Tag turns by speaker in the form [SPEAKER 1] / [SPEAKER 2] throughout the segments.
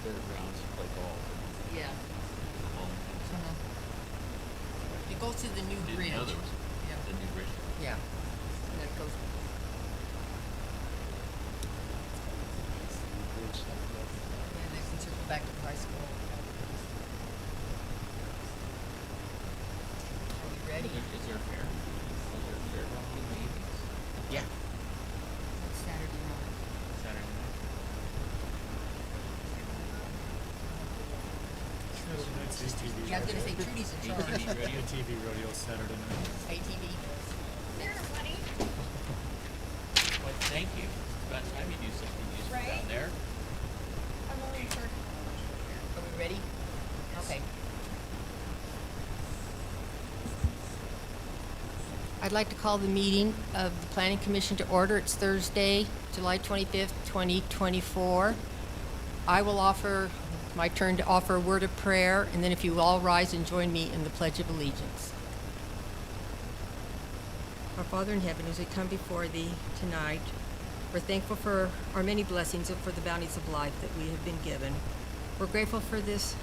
[SPEAKER 1] fairgrounds to play golf.
[SPEAKER 2] Yeah. It goes to the new
[SPEAKER 1] Didn't
[SPEAKER 2] bridge.
[SPEAKER 1] know there was
[SPEAKER 2] Yeah.
[SPEAKER 1] the new bridge.
[SPEAKER 2] Yeah. And then it goes. And then we circle back to the high school. Are we ready?
[SPEAKER 1] Is there a fair? Is there a fairground in the evenings?
[SPEAKER 3] Yeah.
[SPEAKER 2] It's Saturday night.
[SPEAKER 1] Saturday night?
[SPEAKER 4] Tonight's ATV.
[SPEAKER 2] Yeah, I was gonna say Trudy's in charge.
[SPEAKER 1] ATV radio?
[SPEAKER 4] ATV rodeo Saturday night.
[SPEAKER 2] ATV. There, buddy.
[SPEAKER 1] Well, thank you. It's about time you do something useful
[SPEAKER 5] Right?
[SPEAKER 1] down there.
[SPEAKER 5] I'm only for
[SPEAKER 2] Are we ready? Okay. I'd like to call the meeting of the Planning Commission to order. It's Thursday, July 25th, 2024. I will offer, my turn to offer a word of prayer, and then if you will all rise and join me in the Pledge of Allegiance. Our Father in heaven, as we come before thee tonight, we're thankful for our many blessings and for the bounties of life that we have been given. We're grateful for this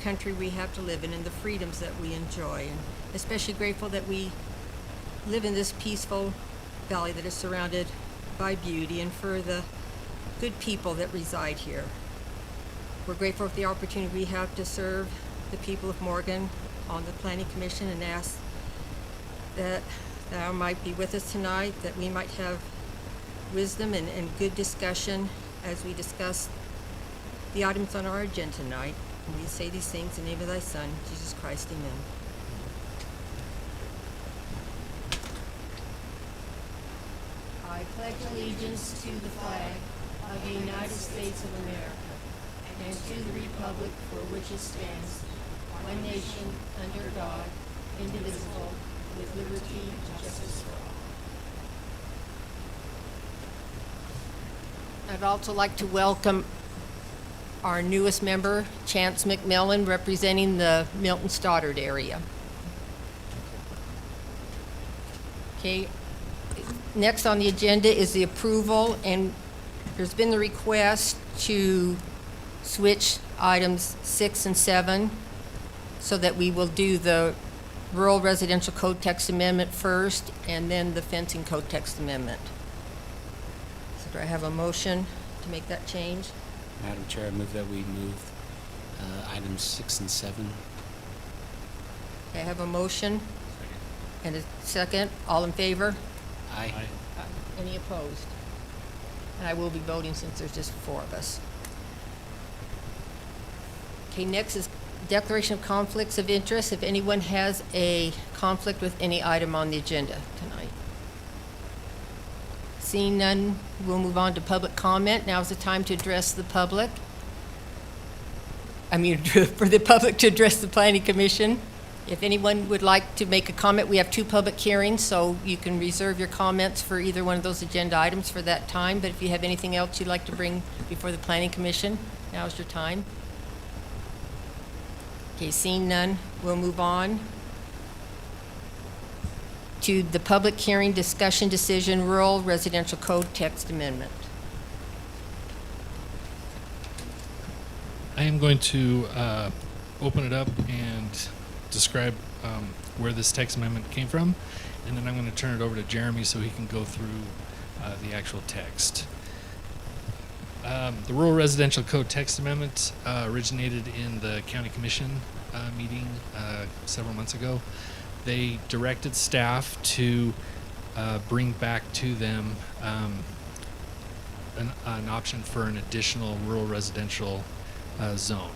[SPEAKER 2] country we have to live in and the freedoms that we enjoy, and especially grateful that we live in this peaceful valley that is surrounded by beauty, and for the good people that reside here. We're grateful for the opportunity we have to serve the people of Morgan on the Planning Commission, and ask that thou might be with us tonight, that we might have wisdom and good discussion as we discuss the items on our agenda tonight. And we say these things in the name of thy Son, Jesus Christ, amen. I pledge allegiance to the flag of the United States of America and to the republic for which it stands, one nation, under God, indivisible, with liberty and justice for all. I'd also like to welcome our newest member, Chance McMillan, representing the Milton Stoddard area. Okay, next on the agenda is the approval, and there's been the request to switch items 6 and 7 so that we will do the rural residential code text amendment first and then the fencing code text amendment. So do I have a motion to make that change?
[SPEAKER 3] Madam Chair, I move that we move items 6 and 7.
[SPEAKER 2] Okay, I have a motion
[SPEAKER 1] Second.
[SPEAKER 2] and a second. All in favor?
[SPEAKER 3] Aye.
[SPEAKER 2] Any opposed? And I will be voting since there's just 4 of us. Okay, next is declaration of conflicts of interest. If anyone has a conflict with any item on the agenda tonight. Seeing none, we'll move on to public comment. Now is the time to address the public. For the public to address the Planning Commission. If anyone would like to make a comment, we have 2 public hearings, so you can reserve your comments for either one of those agenda items for that time. But if you have anything else you'd like to bring before the Planning Commission, now is your time. Okay, seeing none, we'll move on to the public hearing discussion decision, rural residential code text amendment.
[SPEAKER 6] I am going to open it up and describe where this text amendment came from, and then I'm going to turn it over to Jeremy so he can go through the actual text. The Rural Residential Code Text Amendment originated in the County Commission meeting several months ago. They directed staff to bring back to them an option for an additional rural residential zone.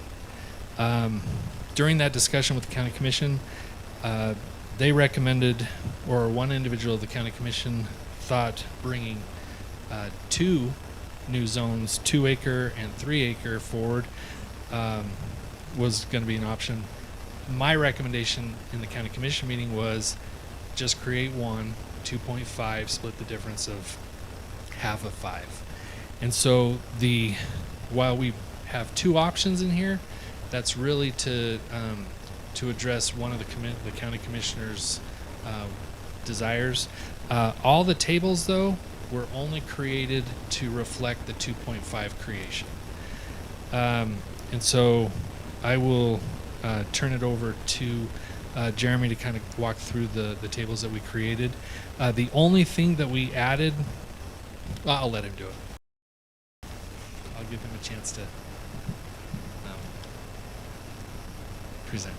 [SPEAKER 6] During that discussion with the County Commission, they recommended, or one individual of the County Commission thought bringing 2 new zones, 2-acre and 3-acre forward, was going to be an option. My recommendation in the County Commission meeting was just create 1, 2.5, split the difference of half of 5. And so while we have 2 options in here, that's really to address one of the county commissioners' desires. All the tables, though, were only created to reflect the 2.5 creation. And so I will turn it over to Jeremy to kind of walk through the tables that we created. The only thing that we added, well, I'll let him do it. I'll give him a chance to present.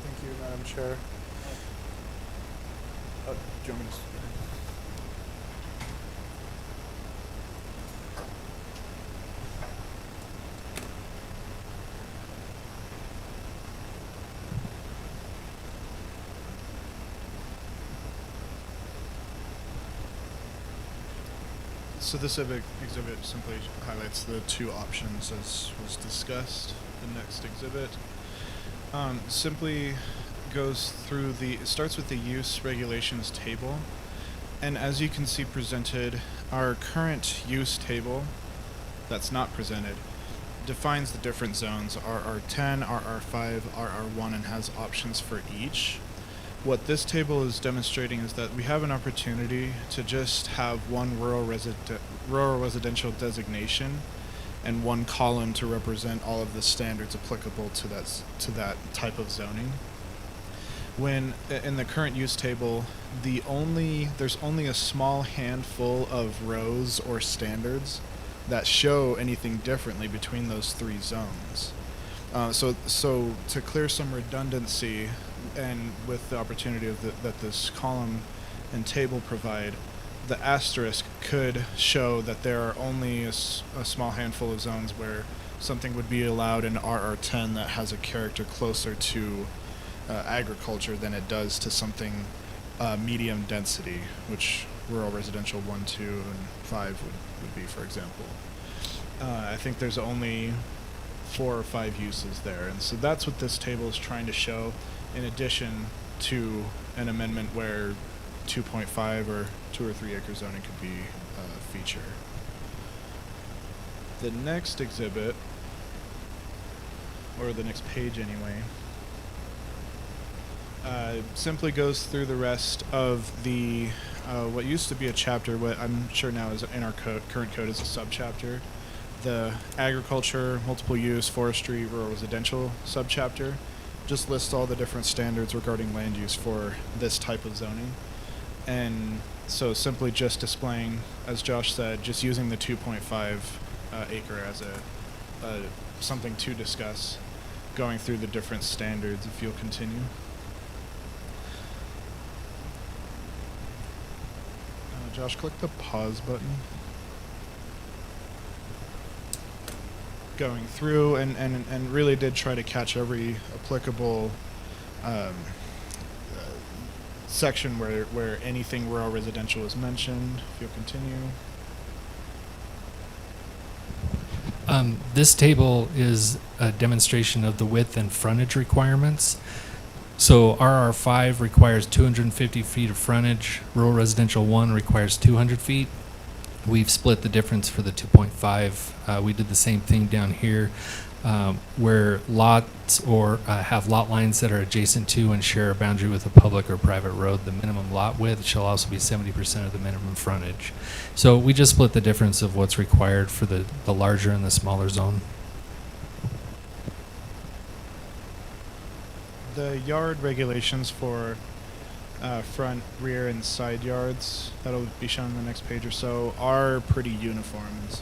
[SPEAKER 7] Thank you, Madam Chair. Do you want me to So this exhibit simply highlights the two options as was discussed. The next exhibit simply goes through it starts with the use regulations table. And as you can see presented, our current use table that's not presented defines the different zones, RR10, RR5, RR1, and has options for each. What this table is demonstrating is that we have an opportunity to just have one rural residential designation and one column to represent all of the standards applicable to that type of zoning. When in the current use table, there's only a small handful of rows or standards that show anything differently between those three zones. So to clear some redundancy, and with the opportunity that this column and table provide, the asterisk could show that there are only a small handful of zones where something would be allowed in RR10 that has a character closer to agriculture than it does to something medium density, which rural residential 1, 2, and 5 would be, for example. I think there's only 4 or 5 uses there, and so that's what this table is trying to show, in addition to an amendment where 2.5 or 2 or 3 acre zoning could be a feature. The next exhibit, or the next page anyway, simply goes through the rest of the what used to be a chapter, what I'm sure now is in our current code is a subchapter. The agriculture, multiple use, forestry, rural residential subchapter just lists all the different standards regarding land use for this type of zoning. And so simply just displaying, as Josh said, just using the 2.5 acre as a something to discuss, going through the different standards, if you'll continue. Josh, click the pause button. Going through and really did try to catch every applicable section where anything rural residential is mentioned. If you'll continue.
[SPEAKER 6] This table is a demonstration of the width and frontage requirements. So RR5 requires 250 feet of frontage. Rural residential 1 requires 200 feet. We've split the difference for the 2.5. We did the same thing down here, where lots or have lot lines that are adjacent to and share a boundary with a public or private road. The minimum lot width shall also be 70% of the minimum frontage. So we just split the difference of what's required for the larger and the smaller zone.
[SPEAKER 7] The yard regulations for front, rear, and side yards that'll be shown on the next page or so are pretty uniform and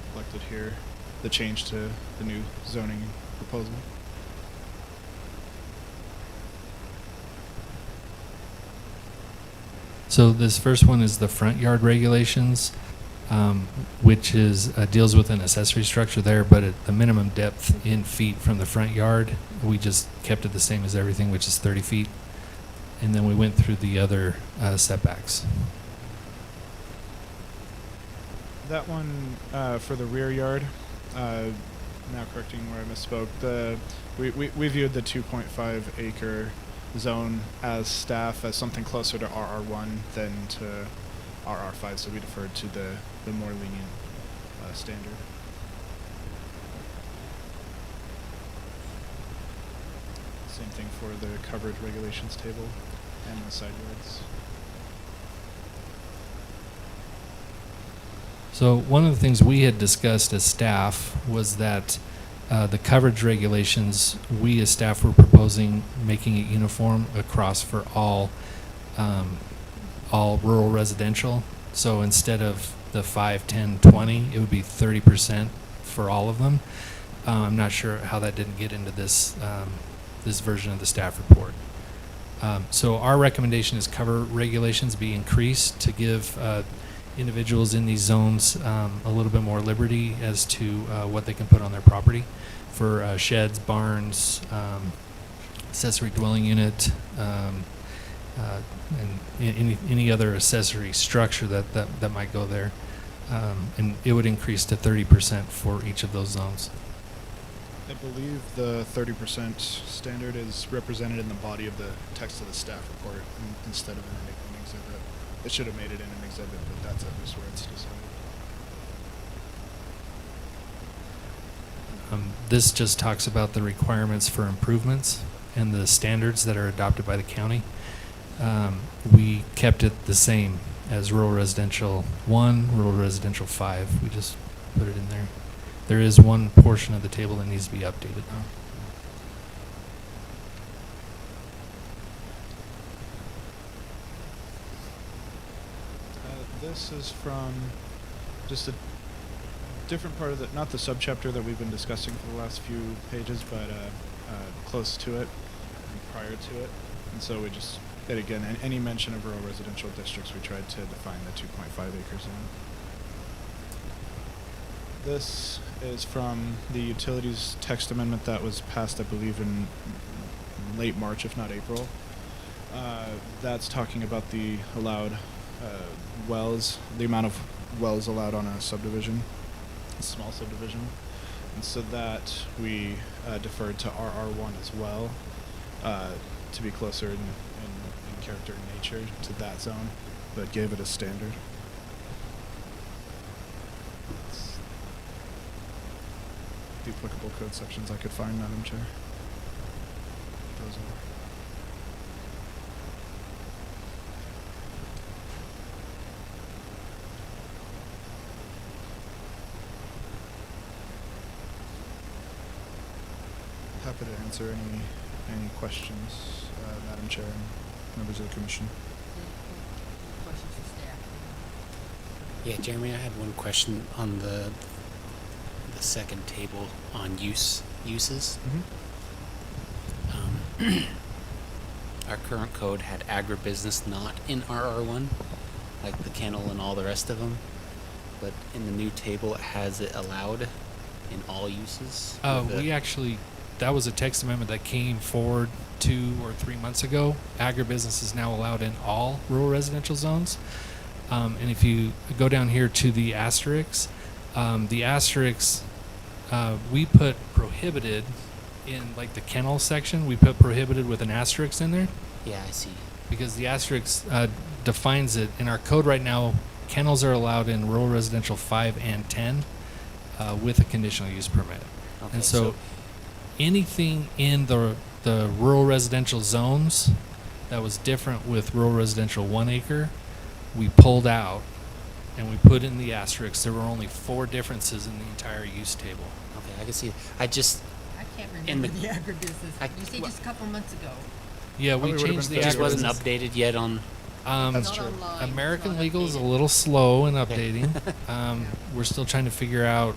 [SPEAKER 7] reflected here. The change to the new zoning proposal.
[SPEAKER 6] So this first one is the front yard regulations, which is deals with an accessory structure there, but at the minimum depth in feet from the front yard, we just kept it the same as everything, which is 30 feet. And then we went through the other setbacks.
[SPEAKER 7] That one for the rear yard, now correcting where I misspoke, we viewed the 2.5 acre zone as staff as something closer to RR1 than to RR5, so we deferred to the more lenient standard. Same thing for the coverage regulations table and the side yards.
[SPEAKER 6] So one of the things we had discussed as staff was that the coverage regulations, we as staff were proposing making it uniform across for all rural residential. So instead of the 5, 10, 20, it would be 30% for all of them. I'm not sure how that didn't get into this this version of the staff report. So our recommendation is cover regulations be increased to give individuals in these zones a little bit more liberty as to what they can put on their property for sheds, barns, accessory dwelling unit, and any other accessory structure that might go there. And it would increase to 30% for each of those zones.
[SPEAKER 7] I believe the 30% standard is represented in the body of the text of the staff report instead of in an exhibit. It should have made it in an exhibit, but that's at least where it's decided.
[SPEAKER 6] This just talks about the requirements for improvements and the standards that are adopted by the county. We kept it the same as rural residential 1, rural residential 5. We just put it in there. There is one portion of the table that needs to be updated.
[SPEAKER 7] This is from just a different part of the, not the subchapter that we've been discussing for the last few pages, but close to it and prior to it. And so we just, and again, any mention of rural residential districts, we tried to define the 2.5 acre zone. This is from the utilities text amendment that was passed, I believe, in late March, if not April. That's talking about the allowed wells, the amount of wells allowed on a subdivision, a small subdivision. And so that we deferred to RR1 as well, to be closer in character and nature to that zone, but gave it a standard. The applicable code sections I could find, Madam Chair. Those are. Happy to answer any questions, Madam Chair and members of the Commission.
[SPEAKER 2] Questions for staff?
[SPEAKER 3] Yeah, Jeremy, I had one question on the second table on uses. Our current code had agribusiness not in RR1, like the kennel and all the rest of them, but in the new table it has it allowed in all uses.
[SPEAKER 6] We actually, that was a text amendment that came forward 2 or 3 months ago. Agribusiness is now allowed in all rural residential zones. And if you go down here to the asterisks, we put prohibited in like the kennel section. We put prohibited with an asterisk in there
[SPEAKER 3] Yeah, I see.
[SPEAKER 6] because the asterisk defines it. In our code right now, kennels are allowed in rural residential 5 and 10 with a conditional use permit.
[SPEAKER 3] Okay,
[SPEAKER 6] And so anything in the rural residential zones that was different with rural residential 1 acre, we pulled out and we put in the asterisk. There were only 4 differences in the entire use table.
[SPEAKER 3] okay, I can see it.
[SPEAKER 2] I can't
[SPEAKER 3] In
[SPEAKER 2] remember
[SPEAKER 3] the-
[SPEAKER 2] the agribusiness. You said just a couple months ago.
[SPEAKER 6] Yeah,
[SPEAKER 7] Probably
[SPEAKER 6] we
[SPEAKER 7] would've
[SPEAKER 6] changed
[SPEAKER 7] been
[SPEAKER 6] the
[SPEAKER 3] It just wasn't
[SPEAKER 6] agribusiness.
[SPEAKER 3] updated yet on.
[SPEAKER 7] That's
[SPEAKER 2] Not
[SPEAKER 7] true.
[SPEAKER 2] online. It's
[SPEAKER 6] American
[SPEAKER 2] not
[SPEAKER 6] Legal is a
[SPEAKER 2] updated.
[SPEAKER 6] little slow in updating. We're still trying to figure out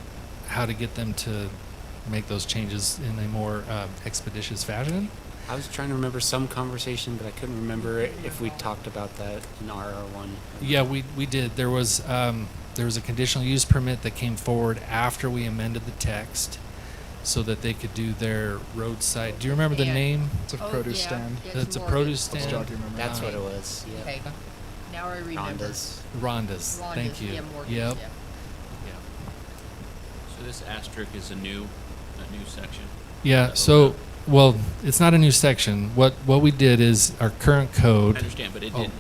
[SPEAKER 6] how to get them to make those changes in a more expeditious fashion.
[SPEAKER 3] I was trying to remember some conversation, but I couldn't remember if we talked about that in RR1.
[SPEAKER 6] Yeah, we did. There was a conditional use permit that came forward after we amended the text so that they could do their roadside. Do you remember the
[SPEAKER 2] Stand.
[SPEAKER 6] name?
[SPEAKER 7] It's a
[SPEAKER 2] Oh,
[SPEAKER 7] produce
[SPEAKER 2] yeah.
[SPEAKER 7] stand.
[SPEAKER 2] Yeah,
[SPEAKER 6] It's a
[SPEAKER 2] Morgan.
[SPEAKER 6] produce
[SPEAKER 7] Let's
[SPEAKER 6] stand.
[SPEAKER 7] jog your memory.
[SPEAKER 3] That's what it was. Yeah.
[SPEAKER 2] Okay. Now I remember.
[SPEAKER 3] Rhonda's.
[SPEAKER 6] Rhonda's. Thank
[SPEAKER 2] Rhonda's,
[SPEAKER 6] you.
[SPEAKER 2] yeah, Morgan's,
[SPEAKER 6] Yep.
[SPEAKER 2] yeah.
[SPEAKER 1] So this asterisk is a new section.
[SPEAKER 6] Yeah. So, well, it's not a new section. What we did is our current
[SPEAKER 1] I
[SPEAKER 6] code.
[SPEAKER 1] understand, but it
[SPEAKER 6] Oh.
[SPEAKER 1] didn't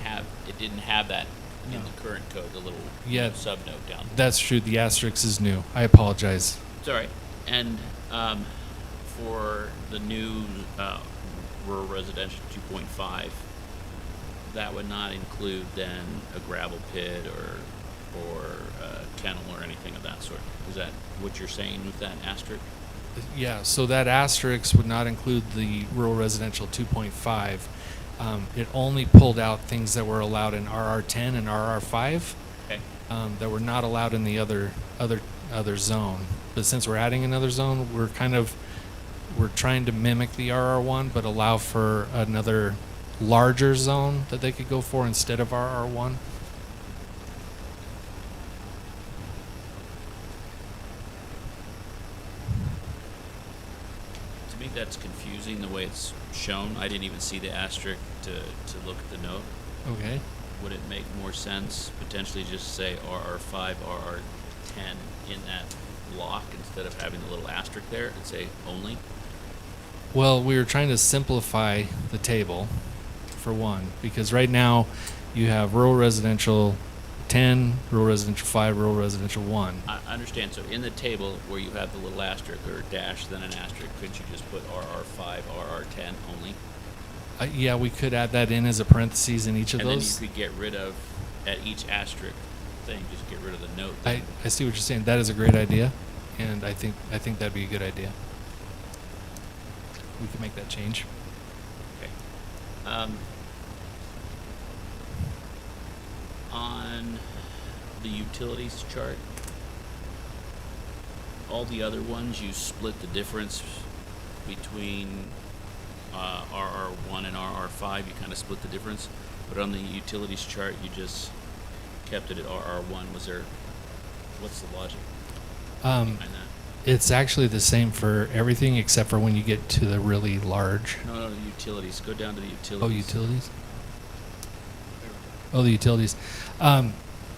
[SPEAKER 1] have that in
[SPEAKER 6] No.
[SPEAKER 1] the current code, the little
[SPEAKER 6] Yeah.
[SPEAKER 1] sub note down.
[SPEAKER 6] That's true. The asterisk is new. I apologize.
[SPEAKER 1] It's all right. And for the new rural residential 2.5, that would not include then a gravel pit or or kennel or anything of that sort. Is that what you're saying with that asterisk?
[SPEAKER 6] Yeah, so that asterisk would not include the rural residential 2.5. It only pulled out things that were allowed in RR10 and RR5
[SPEAKER 1] Okay.
[SPEAKER 6] that were not allowed in the other zone. But since we're adding another zone, we're trying to mimic the RR1, but allow for another larger zone that they could go for instead of RR1.
[SPEAKER 1] To me, that's confusing the way it's shown. I didn't even see the asterisk to look at the note.
[SPEAKER 6] Okay.
[SPEAKER 1] Would it make more sense potentially just say RR5, RR10 in that block instead of having the little asterisk there and say only?
[SPEAKER 6] Well, we were trying to simplify the table, for one, because right now you have rural residential 10, rural residential 5, rural residential 1.
[SPEAKER 1] I understand. So in the table where you have the little asterisk or dash, then an asterisk, couldn't you just put RR5, RR10 only?
[SPEAKER 6] Yeah, we could add that in as a parentheses in each of
[SPEAKER 1] And
[SPEAKER 6] those.
[SPEAKER 1] then you could get rid of, at each asterisk thing, just get rid of the note.
[SPEAKER 6] I see what you're saying. That is a great idea, and I think that'd be a good idea. We could make that change.
[SPEAKER 1] Okay. On the utilities chart, all the other ones, you split the difference between RR1 and RR5. You kind of split the difference. But on the utilities chart, you just kept it at RR1. What's the logic behind that?
[SPEAKER 6] It's actually the same for everything except for when you get to the really large.
[SPEAKER 1] No, the utilities. Go down to the utilities.
[SPEAKER 6] Oh, utilities? Oh, the utilities.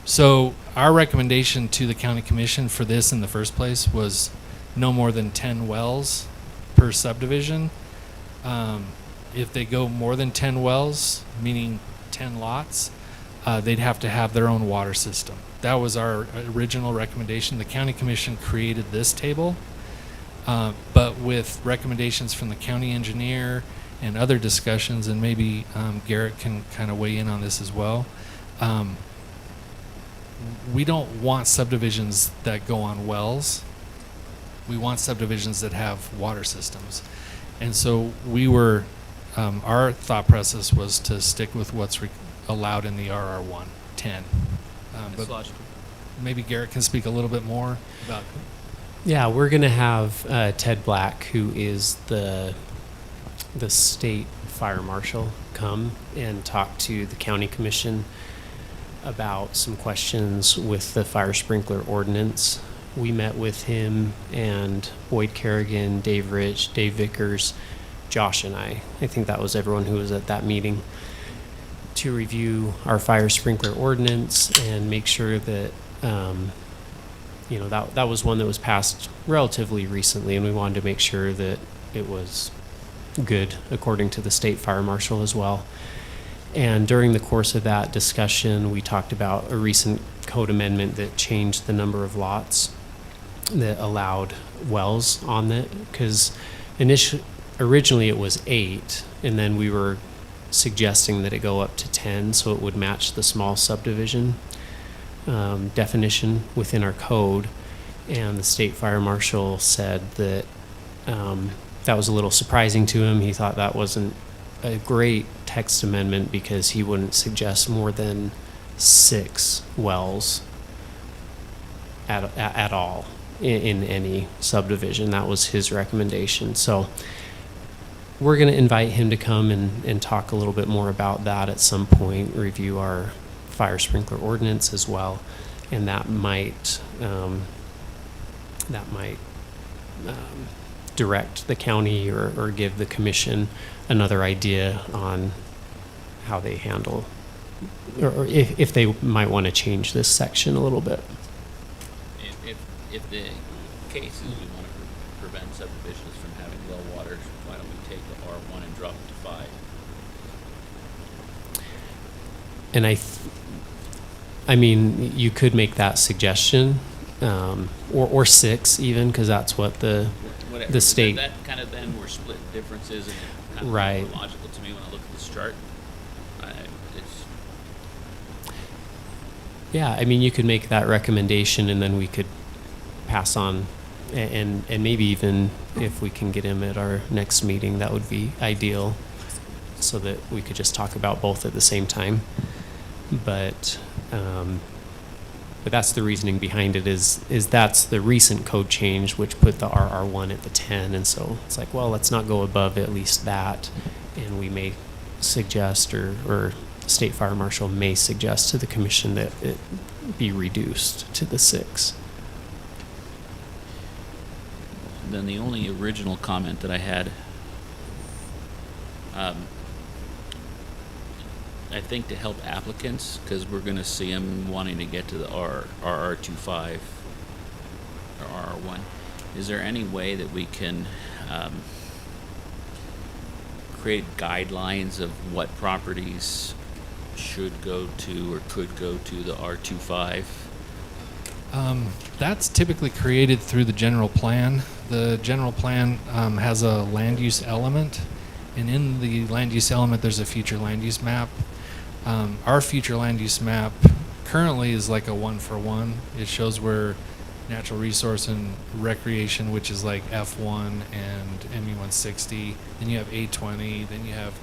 [SPEAKER 6] So our recommendation to the county commission for this in the first place was no more than 10 wells per subdivision. If they go more than 10 wells, meaning 10 lots, they'd have to have their own water system. That was our original recommendation. The county commission created this table, but with recommendations from the county engineer and other discussions, and maybe Garrett can kind of weigh in on this as well. We don't want subdivisions that go on wells. We want subdivisions that have water systems. And so we were, our thought process was to stick with what's allowed in the RR1, 10.
[SPEAKER 1] That's
[SPEAKER 6] But
[SPEAKER 1] logical.
[SPEAKER 6] maybe Garrett can speak a little bit more about.
[SPEAKER 8] Yeah, we're going to have Ted Black, who is the state fire marshal, come and talk to the county commission about some questions with the fire sprinkler ordinance. We met with him and Boyd Kerrigan, Dave Rich, Dave Vickers, Josh, and I think that was everyone who was at that meeting, to review our fire sprinkler ordinance and make sure that that was one that was passed relatively recently, and we wanted to make sure that it was good according to the state fire marshal as well. And during the course of that discussion, we talked about a recent code amendment that changed the number of lots that allowed wells on it, because originally it was 8, and then we were suggesting that it go up to 10 so it would match the small subdivision definition within our code. And the state fire marshal said that that was a little surprising to him. He thought that wasn't a great text amendment because he wouldn't suggest more than 6 wells at all in any subdivision. That was his recommendation. So we're going to invite him to come and talk a little bit more about that at some point, review our fire sprinkler ordinance as well, and that might direct the county or give the commission another idea on how they handle, or if they might want to change this section a little bit.
[SPEAKER 1] If the case is we want to prevent subdivisions from having well waters, why don't we take the R1 and drop it to 5?
[SPEAKER 8] And I mean, you could make that suggestion, or 6 even, because that's what the state.
[SPEAKER 1] That kind of then we're splitting differences, and it kind of
[SPEAKER 8] Right.
[SPEAKER 1] more logical to me when I look at this chart.
[SPEAKER 8] Yeah, I mean, you could make that recommendation, and then we could pass on, and maybe even if we can get him at our next meeting, that would be ideal, so that we could just talk about both at the same time. But that's the reasoning behind it. Is that's the recent code change, which put the RR1 at the 10, and so it's like, well, let's not go above at least that, and we may suggest, or State Fire Marshal may suggest to the commission that it be reduced to the 6.
[SPEAKER 1] Then the only original comment that I had, I think to help applicants, because we're going to see them wanting to get to the RR25 or RR1. Is there any way that we can create guidelines of what properties should go to or could go to the R25?
[SPEAKER 6] That's typically created through the general plan. The general plan has a land use element, and in the land use element, there's a future land use map. Our future land use map currently is like a 1-for-1. It shows where natural resource and recreation, which is like F1 and ME 160. Then you have A20. Then you have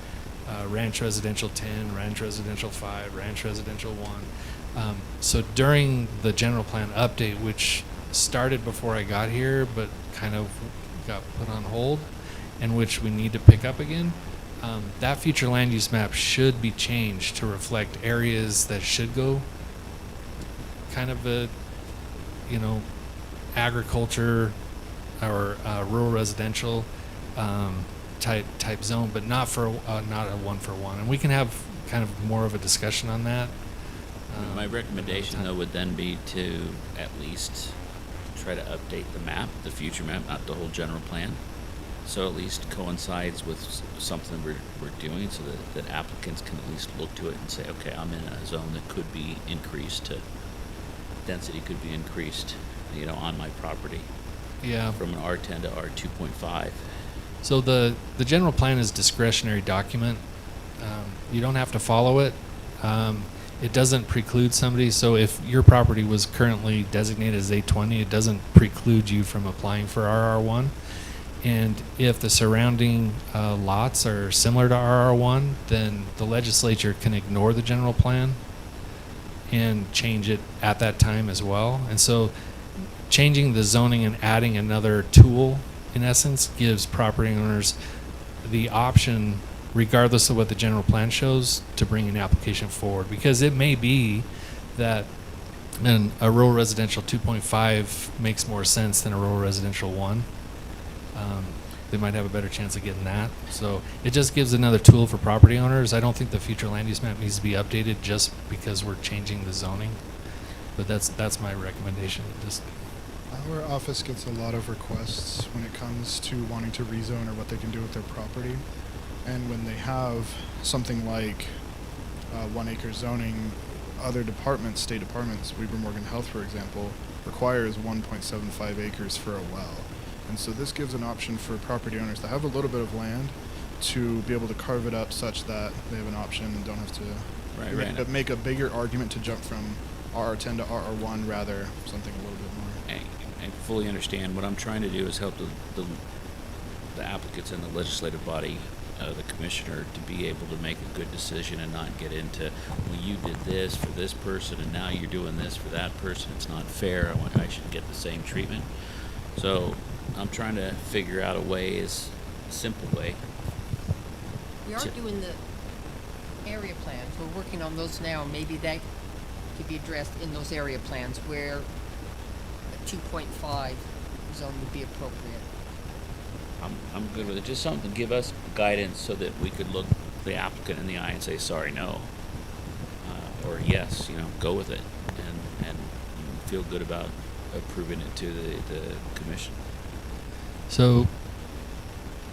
[SPEAKER 6] Ranch Residential 10, Ranch Residential 5, Ranch Residential 1. So during the general plan update, which started before I got here, but kind of got put on hold, and which we need to pick up again, that future land use map should be changed to reflect areas that should go kind of a, agriculture or rural residential type zone, but not not a 1-for-1. And we can have kind of more of a discussion on that.
[SPEAKER 1] My recommendation, though, would then be to at least try to update the map, the future map, not the whole general plan, so at least coincides with something we're doing, so that applicants can at least look to it and say, okay, I'm in a zone that could be increased, density could be increased, on my property.
[SPEAKER 6] Yeah.
[SPEAKER 1] From an R10 to R2.5.
[SPEAKER 6] So the general plan is a discretionary document. You don't have to follow it. It doesn't preclude somebody. So if your property was currently designated as A20, it doesn't preclude you from applying for RR1. And if the surrounding lots are similar to RR1, then the legislature can ignore the general plan and change it at that time as well. And so changing the zoning and adding another tool, in essence, gives property owners the option, regardless of what the general plan shows, to bring an application forward. Because it may be that a rural residential 2.5 makes more sense than a rural residential 1. They might have a better chance of getting that. So it just gives another tool for property owners. I don't think the future land use map needs to be updated just because we're changing the zoning. But that's my recommendation. Just
[SPEAKER 7] Our office gets a lot of requests when it comes to wanting to rezone or what they can do with their property. And when they have something like 1 acre zoning, other departments, state departments, Weber Morgan Health, for example, requires 1.75 acres for a well. And so this gives an option for property owners that have a little bit of land to be able to carve it up such that they have an option and don't have to make a bigger argument to jump from RR10 to RR1, rather something a little bit more.
[SPEAKER 1] I fully understand. What I'm trying to do is help the applicants in the legislative body, the commissioner, to be able to make a good decision and not get into, well, you did this for this person and now you're doing this for that person. It's not fair. I should get the same treatment. So I'm trying to figure out a simple way.
[SPEAKER 2] We are doing the area plans. We're working on those now. Maybe that could be addressed in those area plans where a 2.5 zone would be appropriate.
[SPEAKER 1] I'm good with it. Just something to give us guidance so that we could look the applicant in the eye and say, sorry, no. Or yes, go with it. And feel good about approving it to the commission.
[SPEAKER 6] So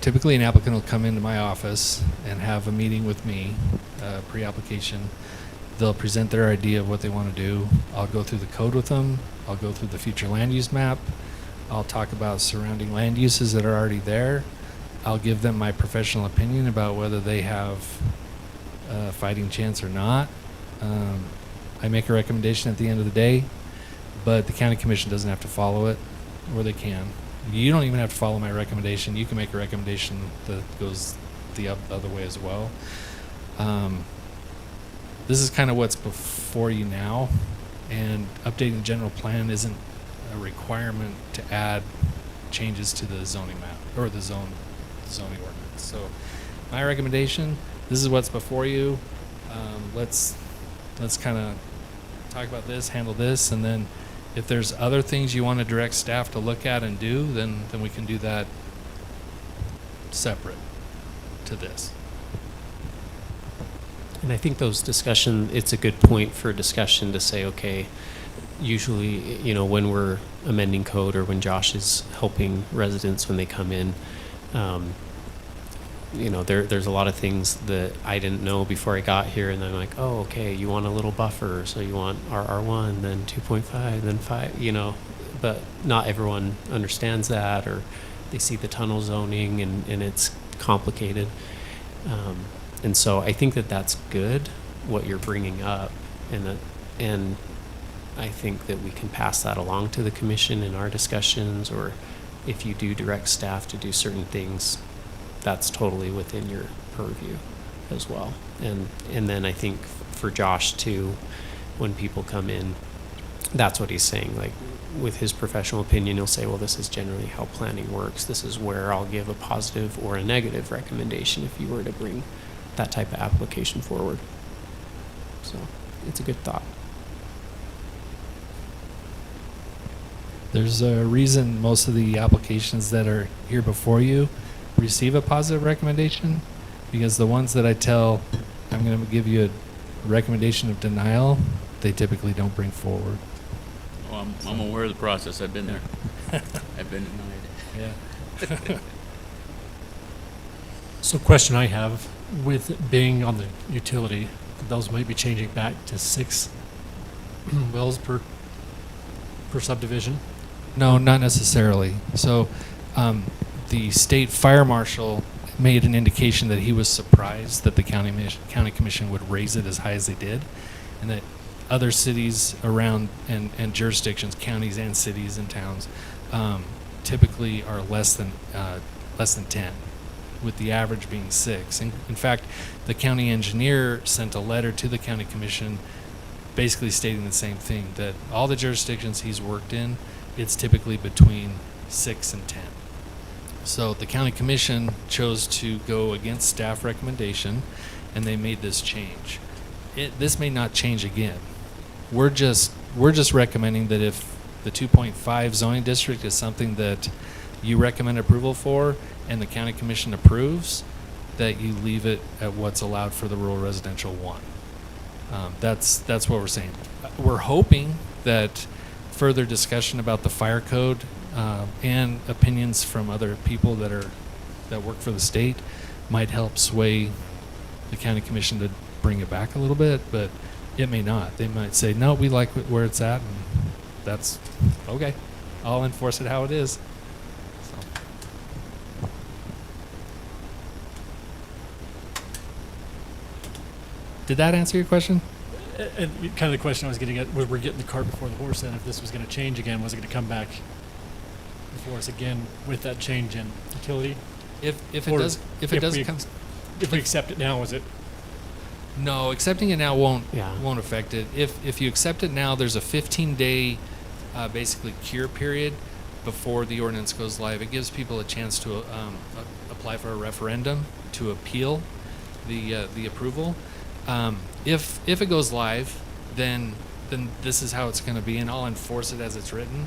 [SPEAKER 6] typically an applicant will come into my office and have a meeting with me, pre-application. They'll present their idea of what they want to do. I'll go through the code with them. I'll go through the future land use map. I'll talk about surrounding land uses that are already there. I'll give them my professional opinion about whether they have a fighting chance or not. I make a recommendation at the end of the day, but the county commission doesn't have to follow it, or they can. You don't even have to follow my recommendation. You can make a recommendation that goes the other way as well. This is kind of what's before you now, and updating the general plan isn't a requirement to add changes to the zoning map or the zoning ordinance. So my recommendation, this is what's before you. Let's kind of talk about this, handle this, and then if there's other things you want to direct staff to look at and do, then we can do that separate to this.
[SPEAKER 8] And I think it's a good point for discussion to say, okay, usually, when we're amending code or when Josh is helping residents when they come in, there's a lot of things that I didn't know before I got here, and I'm like, oh, okay, you want a little buffer, so you want RR1, then 2.5, then 5, but not everyone understands that, or they see the tunnel zoning and it's complicated. And so I think that's good, what you're bringing up, and I think that we can pass that along to the commission in our discussions, or if you do direct staff to do certain things, that's totally within your purview as well. And then I think for Josh too, when people come in, that's what he's saying. Like, with his professional opinion, he'll say, well, this is generally how planning works. This is where I'll give a positive or a negative recommendation if you were to bring that type of application forward. So it's a good thought.
[SPEAKER 6] There's a reason most of the applications that are here before you receive a positive recommendation, because the ones that I tell I'm going to give you a recommendation of denial, they typically don't bring forward.
[SPEAKER 1] Oh, I'm aware of the process. I've been there. I've been denied.
[SPEAKER 6] Yeah.
[SPEAKER 9] So question I have, with being on the utility, those might be changing back to 6 wells per subdivision?
[SPEAKER 6] No, not necessarily. So the state fire marshal made an indication that he was surprised that the county commission would raise it as high as they did, and that other cities around and jurisdictions, counties and cities and towns, typically are less than 10, with the average being 6. In fact, the county engineer sent a letter to the county commission basically stating the same thing, that all the jurisdictions he's worked in, it's typically between 6 and 10. So the county commission chose to go against staff recommendation, and they made this change. This may not change again. We're just recommending that if the 2.5 zoning district is something that you recommend approval for and the county commission approves, that you leave it at what's allowed for the rural residential 1. That's what we're saying. We're hoping that further discussion about the fire code and opinions from other people that work for the state might help sway the county commission to bring it back a little bit, but it may not. They might say, no, we like where it's at, and that's okay. I'll enforce it how it is. So. Did that answer your question?
[SPEAKER 9] And kind of the question I was getting at was, we're getting the cart before the horse, and if this was going to change again, was it going to come back before us again with that change in utility?
[SPEAKER 6] If we
[SPEAKER 9] accept it now, is it?
[SPEAKER 6] No, accepting it now won't
[SPEAKER 8] Yeah.
[SPEAKER 6] affect it. If you accept it now, there's a 15-day basically cure period before the ordinance goes live. It gives people a chance to apply for a referendum to appeal the approval. If it goes live, then this is how it's going to be, and I'll enforce it as it's written.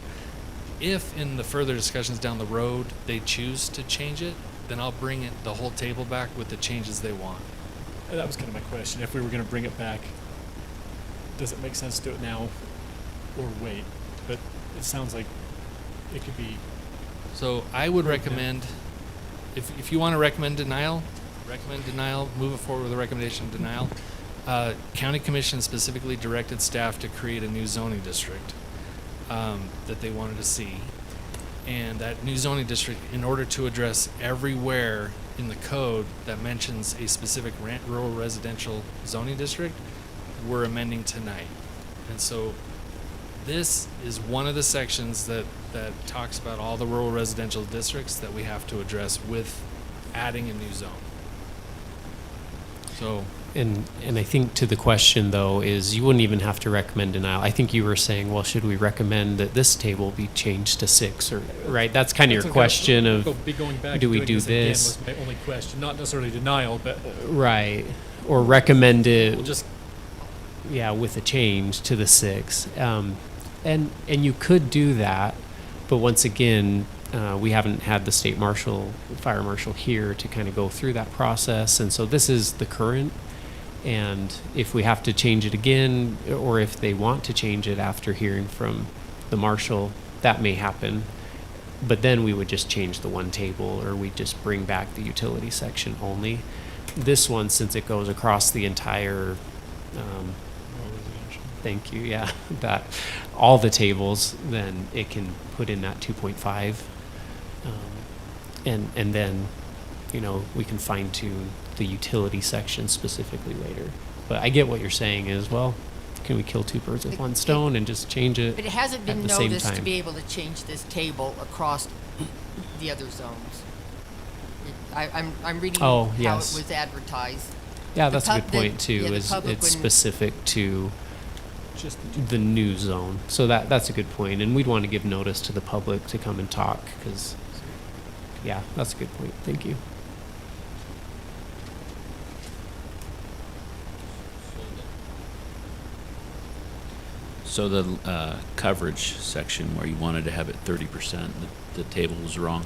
[SPEAKER 6] If in the further discussions down the road they choose to change it, then I'll bring the whole table back with the changes they want.
[SPEAKER 9] That was kind of my question. If we were going to bring it back, does it make sense to do it now or wait? But it sounds like it could be.
[SPEAKER 6] So I would
[SPEAKER 9] Right,
[SPEAKER 6] recommend, if you want to recommend denial, move it forward with a recommendation of denial. County Commission specifically directed staff to create a new zoning district that they wanted to see. And that new zoning district, in order to address everywhere in the code that mentions a specific rural residential zoning district, we're amending tonight. And so this is one of the sections that talks about all the rural residential districts that we have to address with adding a new zone. So,
[SPEAKER 8] And I think to the question though is you wouldn't even have to recommend denial. I think you were saying, well, should we recommend that this table be changed to 6 or right? That's kind of your
[SPEAKER 9] That's
[SPEAKER 8] question
[SPEAKER 9] okay.
[SPEAKER 8] of
[SPEAKER 9] Be going back
[SPEAKER 8] do
[SPEAKER 9] and
[SPEAKER 8] we
[SPEAKER 9] doing
[SPEAKER 8] do
[SPEAKER 9] again
[SPEAKER 8] this?
[SPEAKER 9] was my only question, not necessarily denial, but
[SPEAKER 8] right or recommend it
[SPEAKER 9] we'll just
[SPEAKER 8] yeah, with a change to the 6. And you could do that, but once again, we haven't had the state marshal, fire marshal here to kind of go through that process. And so this is the current. And if we have to change it again, or if they want to change it after hearing from the marshal, that may happen. But then we would just change the one table, or we just bring back the utility section only. This one, since it goes across the entire thank you. Yeah, that all the tables, then it can put in that 2.5, and then, you know, we can fine tune the utility section specifically later. But I get what you're saying is, well, can we kill 2 birds with 1 stone and just change it?
[SPEAKER 2] But it hasn't been
[SPEAKER 8] at the same
[SPEAKER 2] noticed to
[SPEAKER 8] time?
[SPEAKER 2] be able to change this table across the other zones. I'm reading
[SPEAKER 8] Oh,
[SPEAKER 2] how
[SPEAKER 8] yes.
[SPEAKER 2] it was advertised.
[SPEAKER 8] Yeah,
[SPEAKER 2] the
[SPEAKER 8] that's a
[SPEAKER 2] pub-
[SPEAKER 8] good
[SPEAKER 2] the-
[SPEAKER 8] point too.
[SPEAKER 2] yeah, the
[SPEAKER 8] Is
[SPEAKER 2] public
[SPEAKER 8] it's
[SPEAKER 2] wouldn't-
[SPEAKER 8] specific to
[SPEAKER 9] just
[SPEAKER 8] the new zone? So that's a good point, and we'd want to give notice to the public to come and talk because, yeah, that's a good point. Thank you.
[SPEAKER 1] So the coverage section where you wanted to have it 30%, the table was wrong.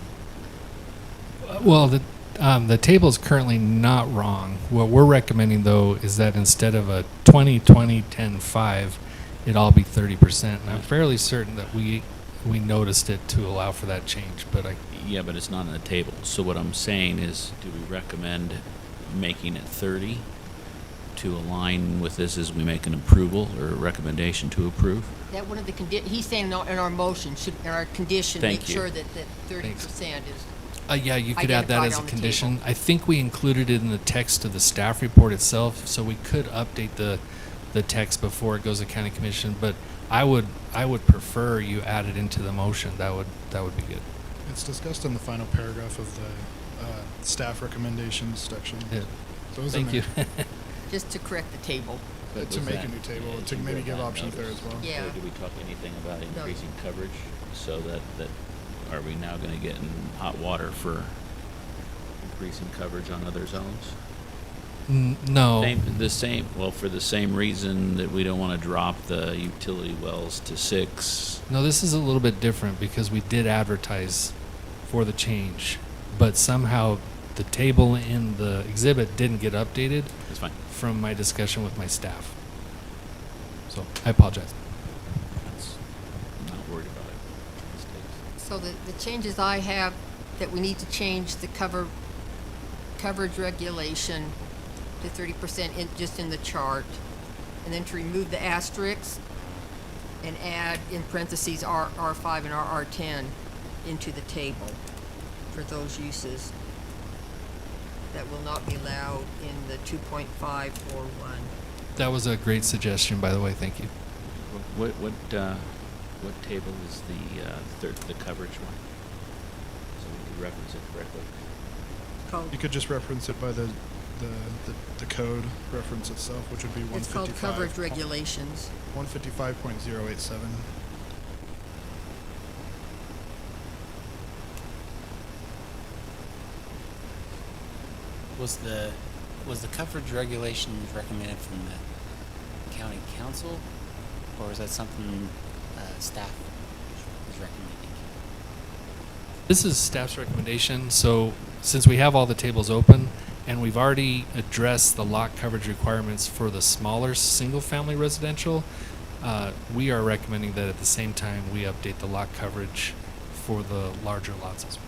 [SPEAKER 6] well, the table is currently not wrong. What we're recommending though is that instead of a 20-20-10-5, it all be 30%. And I'm fairly certain that we noticed it to allow for that change, but
[SPEAKER 1] Yeah, but it's not in the table. So what I'm saying is, do we recommend making it 30 to align with this as we make an approval or a recommendation to approve?
[SPEAKER 2] That one of the he's saying in our motion, should, in our condition,
[SPEAKER 1] Thank
[SPEAKER 2] make
[SPEAKER 1] you.
[SPEAKER 2] sure that 30% is.
[SPEAKER 6] yeah, you could add that
[SPEAKER 2] Identified
[SPEAKER 6] as a
[SPEAKER 2] on the
[SPEAKER 6] condition.
[SPEAKER 2] table.
[SPEAKER 6] I think we included it in the text of the staff report itself, so we could update the text before it goes to county commission. But I would prefer you add it into the motion. That would be good.
[SPEAKER 7] It's discussed in the final paragraph of the staff recommendations section.
[SPEAKER 6] Yeah.
[SPEAKER 7] So it was in
[SPEAKER 6] Thank you.
[SPEAKER 7] there.
[SPEAKER 2] Just to correct the table.
[SPEAKER 1] But
[SPEAKER 7] To
[SPEAKER 1] was
[SPEAKER 7] make
[SPEAKER 1] that-
[SPEAKER 7] a new table,
[SPEAKER 1] yeah,
[SPEAKER 7] to
[SPEAKER 1] you
[SPEAKER 7] maybe
[SPEAKER 1] read
[SPEAKER 7] give
[SPEAKER 1] that
[SPEAKER 7] options there
[SPEAKER 1] notice.
[SPEAKER 7] as well.
[SPEAKER 2] Yeah.
[SPEAKER 1] Or did we talk anything about increasing coverage? So that are we now going to get in hot water for increasing coverage on other zones?
[SPEAKER 6] No.
[SPEAKER 1] Well, for the same reason that we don't want to drop the utility wells to 6.
[SPEAKER 6] No, this is a little bit different because we did advertise for the change, but somehow the table in the exhibit didn't get updated
[SPEAKER 1] That's fine.
[SPEAKER 6] from my discussion with my staff. So I apologize.
[SPEAKER 1] I'm not worried about it. Mistakes.
[SPEAKER 2] So the changes I have, that we need to change the coverage regulation to 30% just in the chart, and then to remove the asterisks and add in parentheses R5 and RR10 into the table for those uses that will not be allowed in the 2.5 or 1.
[SPEAKER 6] That was a great suggestion, by the way. Thank you.
[SPEAKER 1] What table is the coverage one? So we can reference it correctly.
[SPEAKER 2] Called,
[SPEAKER 7] You could just reference it by the code reference itself, which would be
[SPEAKER 2] it's called
[SPEAKER 7] 155.
[SPEAKER 2] coverage regulations.
[SPEAKER 7] 155.087.
[SPEAKER 3] Was the coverage regulations recommended from the county council, or is that something staff is recommending?
[SPEAKER 6] This is staff's recommendation. So since we have all the tables open and we've already addressed the lot coverage requirements for the smaller single-family residential, we are recommending that at the same time we update the lot coverage for the larger lots as well.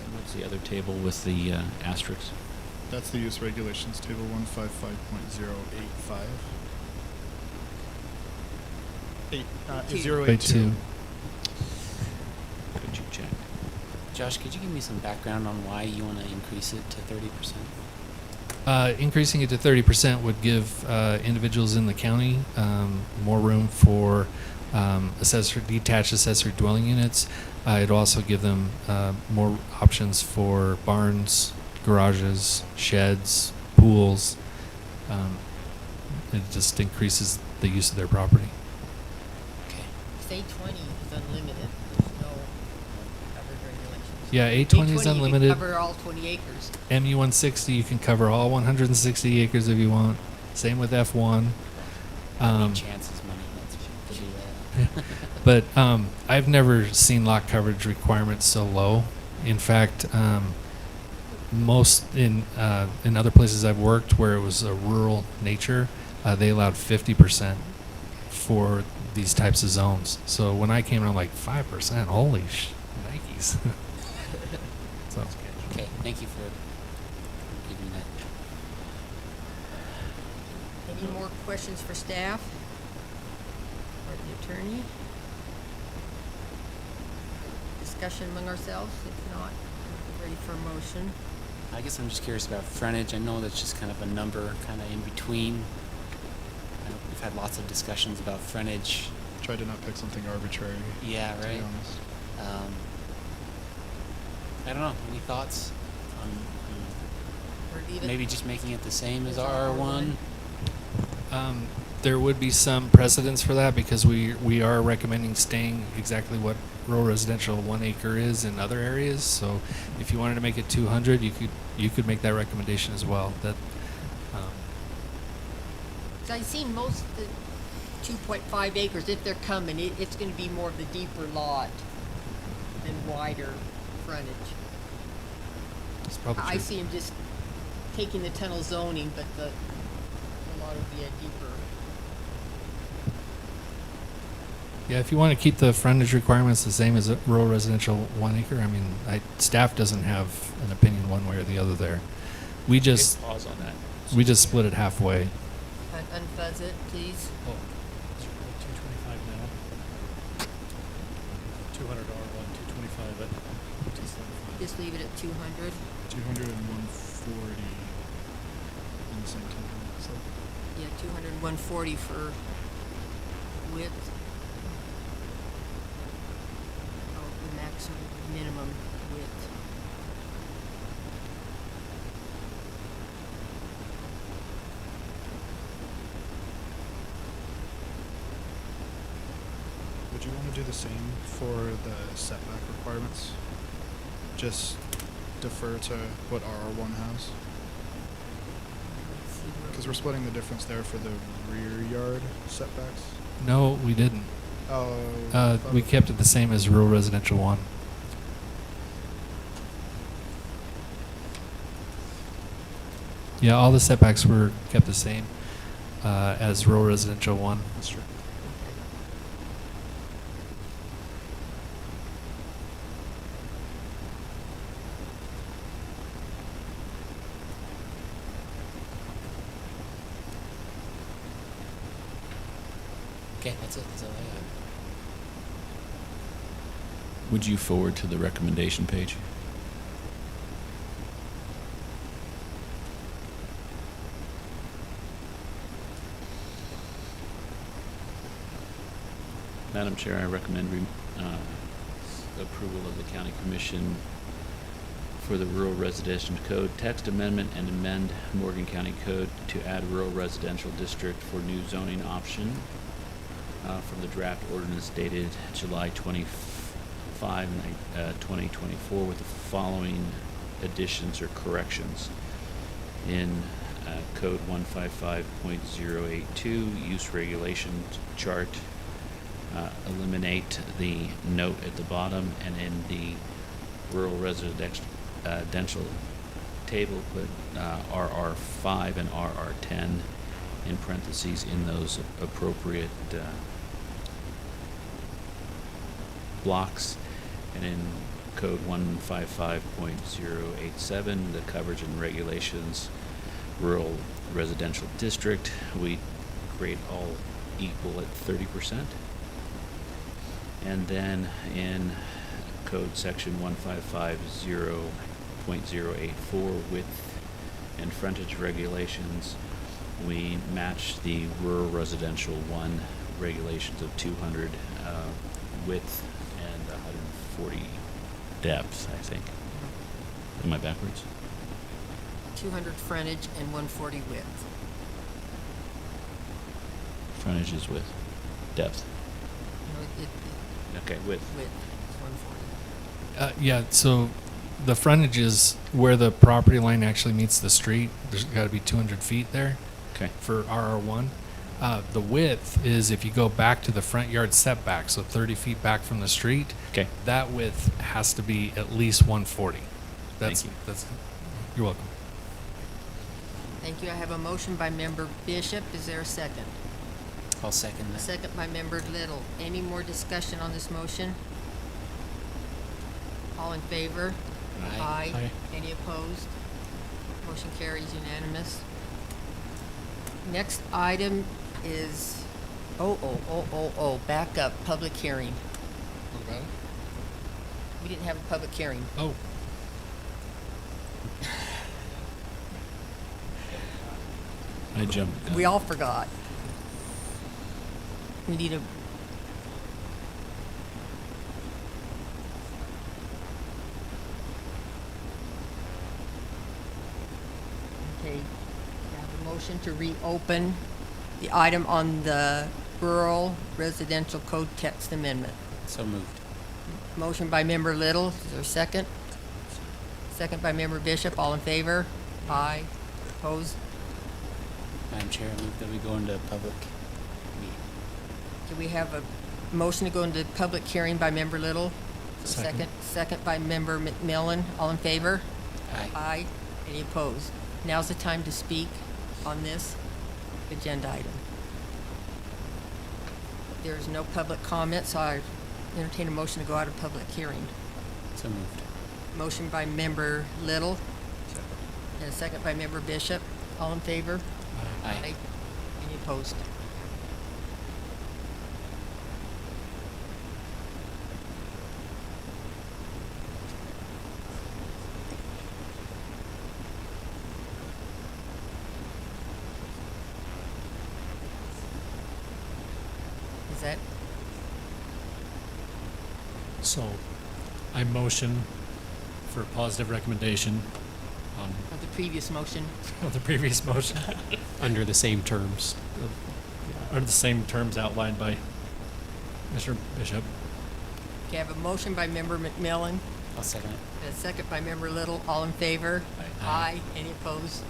[SPEAKER 1] And what's the other table with the asterisks?
[SPEAKER 7] That's the use regulations table 155.085. 082.
[SPEAKER 1] Could you check?
[SPEAKER 3] Josh, could you give me some background on why you want to increase it to 30%?
[SPEAKER 6] Increasing it to 30% would give individuals in the county more room for detached accessory dwelling units. It'd also give them more options for barns, garages, sheds, pools. It just increases the use of their property.
[SPEAKER 3] Okay.
[SPEAKER 2] Say 20 is unlimited. There's no coverage regulations.
[SPEAKER 6] Yeah, 820 is
[SPEAKER 2] 820
[SPEAKER 6] unlimited.
[SPEAKER 2] You can cover all 20 acres.
[SPEAKER 6] MU 160, you can cover all 160 acres if you want. Same with F1.
[SPEAKER 3] Chances money. That's pretty,
[SPEAKER 6] But I've never seen lot coverage requirements so low. In fact, most in other places I've worked where it was a rural nature, they allowed 50% for these types of zones. So when I came in, I'm like 5%. Holy Nikes! So
[SPEAKER 3] okay, thank you for giving that.
[SPEAKER 2] Any more questions for staff or the attorney? Discussion among ourselves? If not, we're ready for a motion.
[SPEAKER 3] I guess I'm just curious about frontage. I know that's just kind of a number, kind of in between. I know we've had lots of discussions about frontage.
[SPEAKER 7] Try to not pick something arbitrary.
[SPEAKER 3] Yeah,
[SPEAKER 7] To be
[SPEAKER 3] right.
[SPEAKER 7] honest.
[SPEAKER 3] I don't know. Any thoughts on
[SPEAKER 2] Or leave it?
[SPEAKER 3] maybe just making it the same as
[SPEAKER 2] As
[SPEAKER 3] R1?
[SPEAKER 6] there would be some precedence for that because we are recommending staying exactly what rural residential 1 acre is in other areas. So if you wanted to make it 200, you could make that recommendation as well. That
[SPEAKER 2] 'Cause I've seen most of the 2.5 acres, if they're coming, it's gonna be more of the deeper lot and wider frontage.
[SPEAKER 6] is probably
[SPEAKER 2] I
[SPEAKER 6] true.
[SPEAKER 2] see them just taking the tunnel zoning, but the lot would be a deeper.
[SPEAKER 6] Yeah, if you want to keep the frontage requirements the same as a rural residential 1 acre, I mean, staff doesn't have an opinion one way or the other there. We just
[SPEAKER 1] Pause on that.
[SPEAKER 6] split it halfway.
[SPEAKER 2] Unfuzz it, please.
[SPEAKER 9] Oh, it's 225 now. 200 R1, 225 at 275.
[SPEAKER 2] Just leave it at 200.
[SPEAKER 7] 200 and 140 in the same time. So
[SPEAKER 2] Yeah, 200, 140 for width. Oh, the maximum, minimum width.
[SPEAKER 7] would you want to do the same for the setback requirements? Just defer to what RR1 has?
[SPEAKER 2] Let's see where
[SPEAKER 7] Because we're splitting the difference there for the rear yard setbacks.
[SPEAKER 6] No, we didn't.
[SPEAKER 7] Oh.
[SPEAKER 6] We kept it the same as rural residential 1. Yeah, all the setbacks were kept the same as rural residential 1.
[SPEAKER 7] That's true.
[SPEAKER 3] Okay, that's it. That's all I got.
[SPEAKER 1] Would you forward to the recommendation page? Madam Chair, I recommend approval of the County Commission for the Rural Residential Code text amendment and amend Morgan County Code to add rural residential district for new zoning option from the draft ordinance dated July 25, 2024 with the following additions or corrections. In Code 155.082, use regulation chart, eliminate the note at the bottom, and in the rural residential table, put RR5 and RR10 in parentheses in those appropriate blocks. And in Code 155.087, the coverage and regulations, rural residential district, we grade all equal at 30%. And then in Code Section 155.0.084 with and frontage regulations, we match the rural residential 1 regulations of 200 width and 140 depth, I think. Am I backwards?
[SPEAKER 2] 200 frontage and 140 width.
[SPEAKER 1] Frontage is width. Depth.
[SPEAKER 2] No,
[SPEAKER 1] Okay, width.
[SPEAKER 2] width is 140.
[SPEAKER 6] Yeah, so the frontage is where the property line actually meets the street. There's got to be 200 feet there
[SPEAKER 1] Okay.
[SPEAKER 6] for RR1. The width is if you go back to the front yard setback, so 30 feet back from the street,
[SPEAKER 1] Okay.
[SPEAKER 6] that width has to be at least 140.
[SPEAKER 1] Thank you.
[SPEAKER 6] You're welcome.
[SPEAKER 2] Thank you. I have a motion by member Bishop. Is there a second?
[SPEAKER 3] I'll second
[SPEAKER 2] A
[SPEAKER 3] that.
[SPEAKER 2] second by member Little. Any more discussion on this motion? All in favor?
[SPEAKER 3] Aye.
[SPEAKER 9] Aye.
[SPEAKER 2] Any opposed? Motion carries unanimous. Next item is, back up, public hearing.
[SPEAKER 6] What about it?
[SPEAKER 2] We didn't have a public hearing.
[SPEAKER 6] Oh,
[SPEAKER 1] I jumped.
[SPEAKER 2] We all forgot. We need a, okay, we have a motion to reopen the item on the rural residential code text amendment.
[SPEAKER 3] So moved.
[SPEAKER 2] Motion by member Little, is there a second? Second by member Bishop, all in favor? Aye. Opposed?
[SPEAKER 3] Madam Chair, I move that we go into public meeting.
[SPEAKER 2] Do we have a motion to go into public hearing by member Little?
[SPEAKER 9] Second.
[SPEAKER 2] Second by member McMillan, all in favor?
[SPEAKER 3] Aye.
[SPEAKER 2] Aye. Any opposed? Now's the time to speak on this agenda item. There is no public comment, so I entertain a motion to go out of public hearing.
[SPEAKER 3] So moved.
[SPEAKER 2] Motion by member Little, and a second by member Bishop. All in favor?
[SPEAKER 3] Aye.
[SPEAKER 2] Any opposed? Is that,
[SPEAKER 9] So I motion for a positive recommendation on
[SPEAKER 2] of the previous motion?
[SPEAKER 9] on the previous motion
[SPEAKER 8] Under the same terms.
[SPEAKER 9] under the same terms outlined by Mr. Bishop.
[SPEAKER 2] Okay, I have a motion by member McMillan,
[SPEAKER 3] I'll second it.
[SPEAKER 2] and a second by member Little. All in favor?
[SPEAKER 3] Aye.
[SPEAKER 2] Any opposed?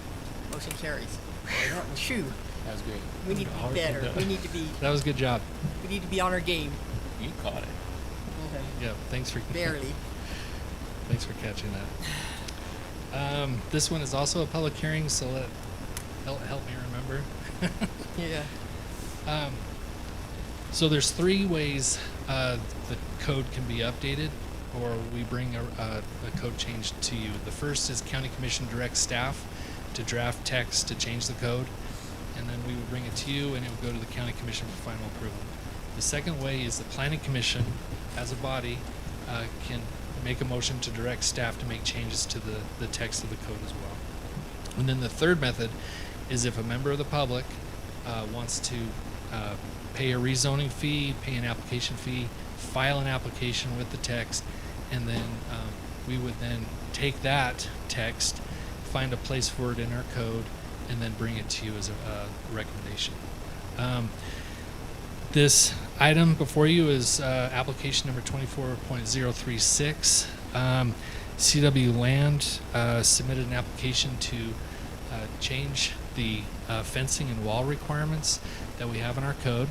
[SPEAKER 2] Motion carries. Boy, that was, phew,
[SPEAKER 3] That was great.
[SPEAKER 2] we need to be better. We need to be,
[SPEAKER 6] that was a good job.
[SPEAKER 2] we need to be on our game.
[SPEAKER 1] You caught it.
[SPEAKER 6] Yeah, thanks for
[SPEAKER 2] Barely.
[SPEAKER 6] Thanks for catching that. This one is also a public hearing, so help me remember.
[SPEAKER 2] Yeah.
[SPEAKER 6] So there's 3 ways the code can be updated, or we bring a code change to you. The first is County Commission directs staff to draft text to change the code, and then we would bring it to you, and it would go to the County Commission for final approval. The second way is the Planning Commission, as a body, can make a motion to direct staff to make changes to the text of the code as well. And then the third method is if a member of the public wants to pay a rezoning fee, pay an application fee, file an application with the text, and then we would then take that text, find a place for it in our code, and then bring it to you as a recommendation. This item before you is application number 24.036. CW Land submitted an application to change the fencing and wall requirements that we have in our code.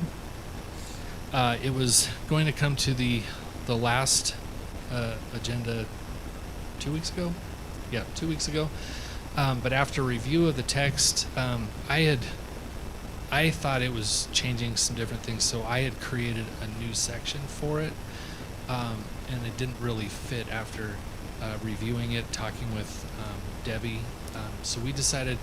[SPEAKER 6] It was going to come to the last agenda 2 weeks ago. Yeah, 2 weeks ago. But after review of the text, I thought it was changing some different things, so I had created a new section for it, and it didn't really fit after reviewing it, talking with Debbie. So we decided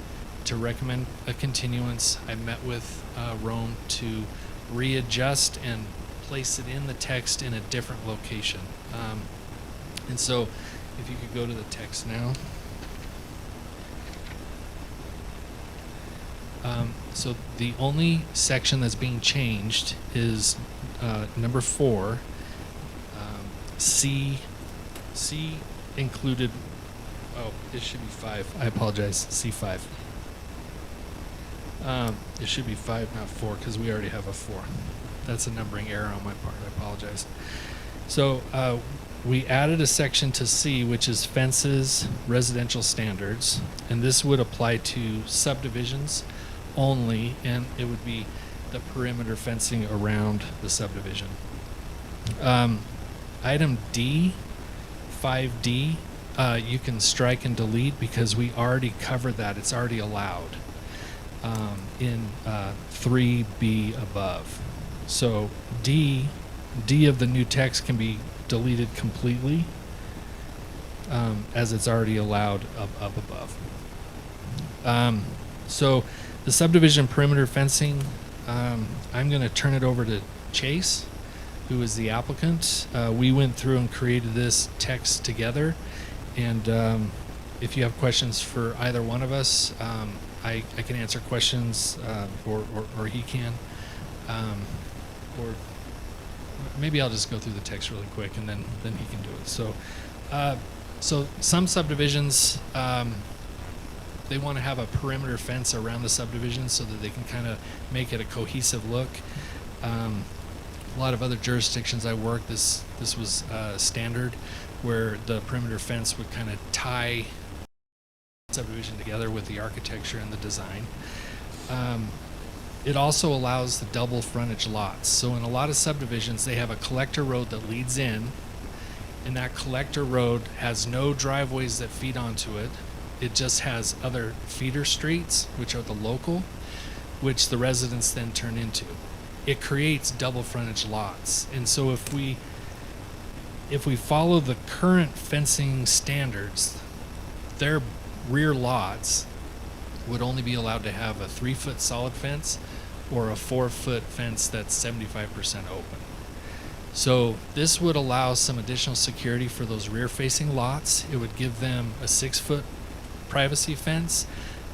[SPEAKER 6] to recommend a continuance. I met with Rome to readjust and place it in the text in a different location. And so if you could go to the text now. So the only section that's being changed is number 4. C included. Oh, it should be 5. I apologize. C5. It should be 5, not 4, because we already have a 4. That's a numbering error on my part. I apologize. So we added a section to C, which is fences, residential standards, and this would apply to subdivisions only, and it would be the perimeter fencing around the subdivision. Item D, 5D, you can strike and delete because we already covered that. It's already allowed in 3B above. So D of the new text can be deleted completely as it's already allowed up above. So the subdivision perimeter fencing, I'm going to turn it over to Chase, who is the applicant. We went through and created this text together, and if you have questions for either one of us, I can answer questions, or he can, or maybe I'll just go through the text really quick, and then he can do it. So some subdivisions, they want to have a perimeter fence around the subdivision so that they can kind of make it a cohesive look. A lot of other jurisdictions I worked, this was standard, where the perimeter fence would kind of tie subdivision together with the architecture and the design. It also allows the double frontage lots. So in a lot of subdivisions, they have a collector road that leads in, and that collector road has no driveways that feed onto it. It just has other feeder streets, which are the local, which the residents then turn into. It creates double frontage lots. And so if we follow the current fencing standards, their rear lots would only be allowed to have a 3-foot solid fence or a 4-foot fence that's 75% open. So this would allow some additional security for those rear facing lots. It would give them a 6-foot privacy fence.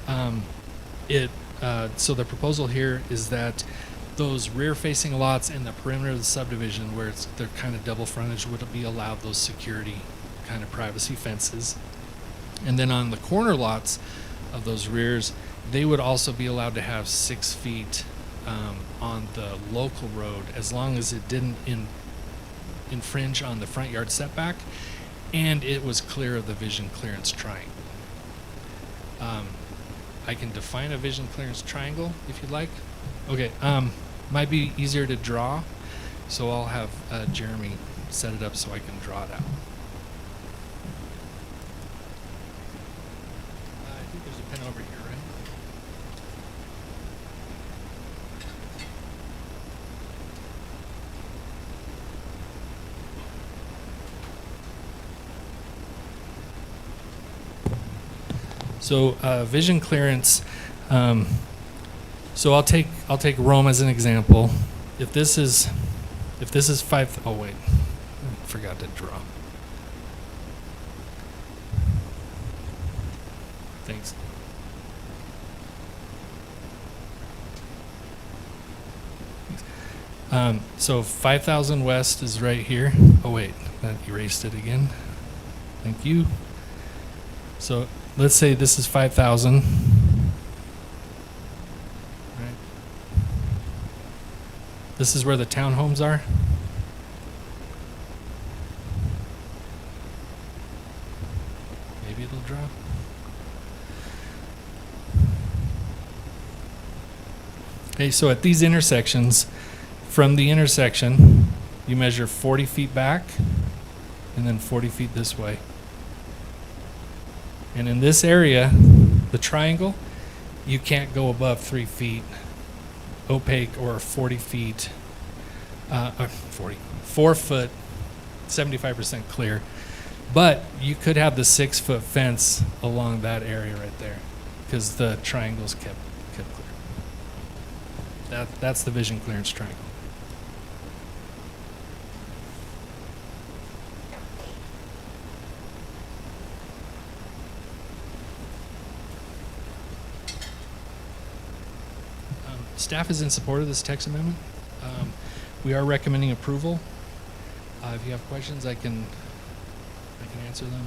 [SPEAKER 6] So the proposal here is that those rear facing lots in the perimeter of the subdivision where they're kind of double frontage would be allowed those security kind of privacy fences. And then on the corner lots of those rears, they would also be allowed to have 6 feet on the local road, as long as it didn't infringe on the front yard setback and it was clear of the vision clearance triangle. I can define a vision clearance triangle if you'd like. Okay, might be easier to draw, so I'll have Jeremy set it up so I can draw it out. I think there's a pen over here, right? So vision clearance. So I'll take Rome as an example. If this is 5. Oh wait, I forgot to draw. Thanks. So 5,000 west is right here. Oh wait, that erased it again. Thank you. So let's say this is 5,000. Right. This is where the townhomes are. Maybe it'll draw. Okay, so at these intersections, from the intersection, you measure 40 feet back and then 40 feet this way. And in this area, the triangle, you can't go above 3 feet opaque or 40 feet, 4 foot, 75% clear. But you could have the 6-foot fence along that area right there because the triangle's kept clear. That's the vision clearance triangle. Staff is in support of this text amendment. We are recommending approval. If you have questions, I can answer them.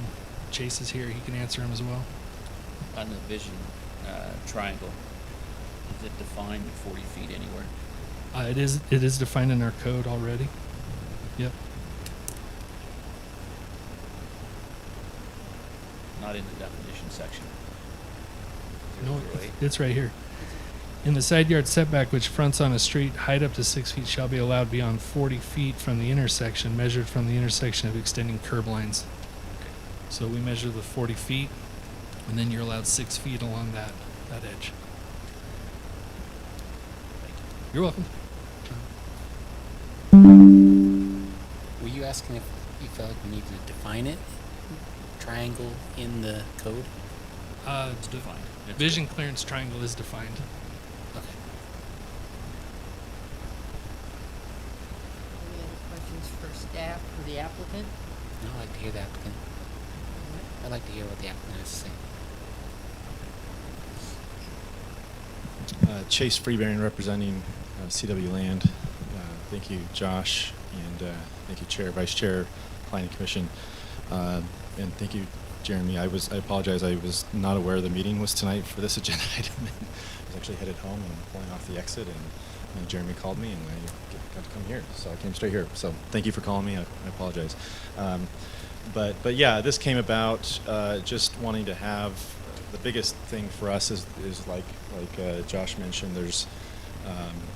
[SPEAKER 6] Chase is here; he can answer them as well.
[SPEAKER 1] On the vision triangle, is it defined 40 feet anywhere?
[SPEAKER 6] It is defined in our code already. Yep.
[SPEAKER 1] Not in the definition section.
[SPEAKER 6] No,
[SPEAKER 1] 008.
[SPEAKER 6] it's right here. In the side yard setback which fronts on a street, height up to 6 feet shall be allowed beyond 40 feet from the intersection, measured from the intersection of extending curb lines. So we measure the 40 feet, and then you're allowed 6 feet along that edge. You're welcome.
[SPEAKER 3] Were you asking if you felt like we needed to define it? Triangle in the code?
[SPEAKER 1] It's defined. It's
[SPEAKER 6] Vision clearance triangle is defined.
[SPEAKER 3] Okay.
[SPEAKER 2] Any other questions for staff or the applicant?
[SPEAKER 3] No, I'd like to hear the applicant. I'd like to hear what the applicant has to say.
[SPEAKER 10] Chase Freebairn representing CW Land. Thank you, Josh, and thank you, Chair, Vice Chair, Planning Commission, and thank you, Jeremy. I apologize. I was not aware the meeting was tonight for this agenda item. I was actually headed home and pulling off the exit, and Jeremy called me, and I got to come here, so I came straight here. So thank you for calling me. I apologize. But yeah, this came about just wanting to have. The biggest thing for us is like Josh mentioned. There's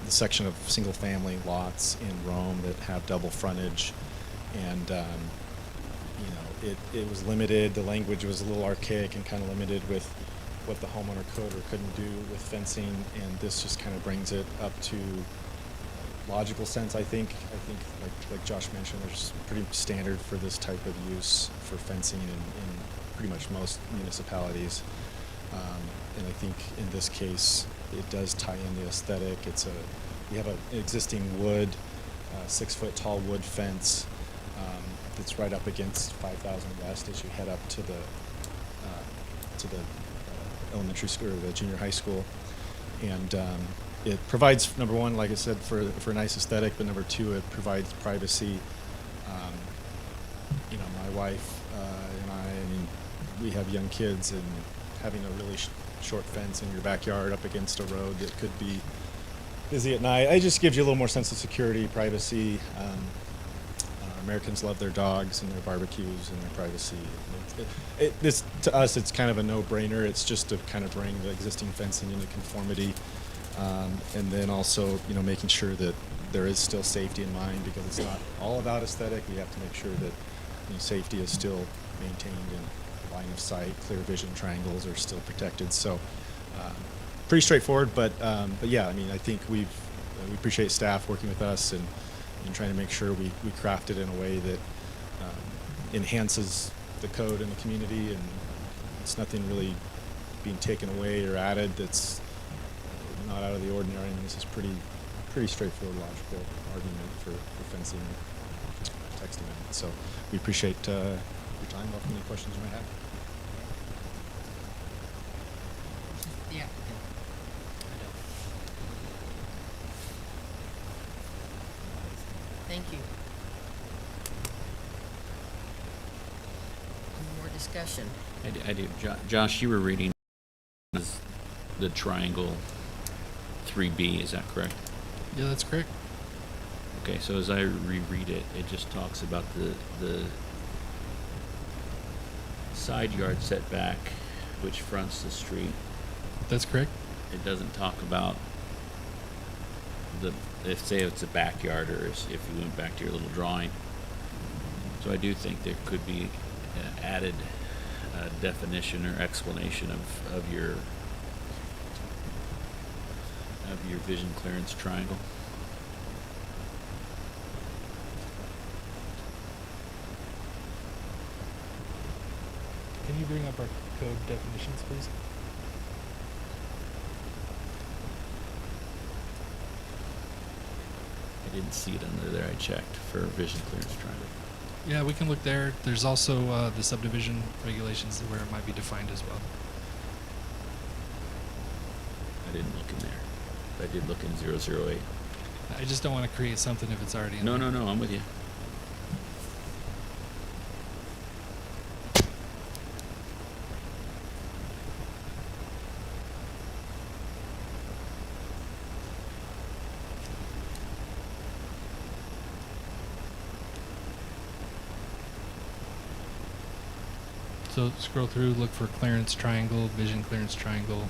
[SPEAKER 10] the section of single-family lots in Rome that have double frontage, and it was limited. The language was a little archaic and kind of limited with what the homeowner could or couldn't do with fencing, and this just kind of brings it up to logical sense. I think like Josh mentioned, there's pretty standard for this type of use for fencing in pretty much most municipalities. And I think in this case, it does tie in the aesthetic. We have an existing wood, 6 foot tall wood fence that's right up against 5000 West as you head up to the elementary school or the junior high school, and it provides, number one, like I said, for a nice aesthetic, but number two, it provides privacy. My wife and I mean, we have young kids, and having a really short fence in your backyard up against a road that could be busy at night, it just gives you a little more sense of security, privacy. Americans love their dogs and their barbecues and their privacy. This to us, it's kind of a no-brainer. It's just to kind of bring the existing fencing into conformity, and then also, making sure that there is still safety in mind, because it's not all about aesthetic. We have to make sure that safety is still maintained and line of sight, clear vision triangles are still protected. So, pretty straightforward. But yeah, I think we appreciate staff working with us and trying to make sure we craft it in a way that enhances the code in the community, and it's nothing really being taken away or added that's not out of the ordinary. This is pretty straightforward, logical argument for fencing text amendment. So we appreciate your time. Welcome any questions you might have.
[SPEAKER 2] The applicant. Thank you. Any more discussion?
[SPEAKER 1] I do. Josh, you were reading the triangle 3B, is that correct?
[SPEAKER 6] Yeah, that's correct.
[SPEAKER 1] Okay, so as I reread it, it just talks about the side yard setback which fronts the street.
[SPEAKER 6] That's correct.
[SPEAKER 1] It doesn't talk about say it's a backyard, or if you went back to your little drawing. So I do think there could be an added definition or explanation of your vision clearance triangle.
[SPEAKER 6] Can you bring up our code definitions, please?
[SPEAKER 1] I didn't see it under there. I checked for vision clearance triangle.
[SPEAKER 6] Yeah, we can look there. There's also the subdivision regulations where it might be defined as well.
[SPEAKER 1] I didn't look in there. I did look in 008.
[SPEAKER 6] I just don't want to create something if it's already in
[SPEAKER 1] No,
[SPEAKER 6] there.
[SPEAKER 1] no, no, I'm with you.
[SPEAKER 6] So scroll through, look for clearance triangle, vision clearance triangle.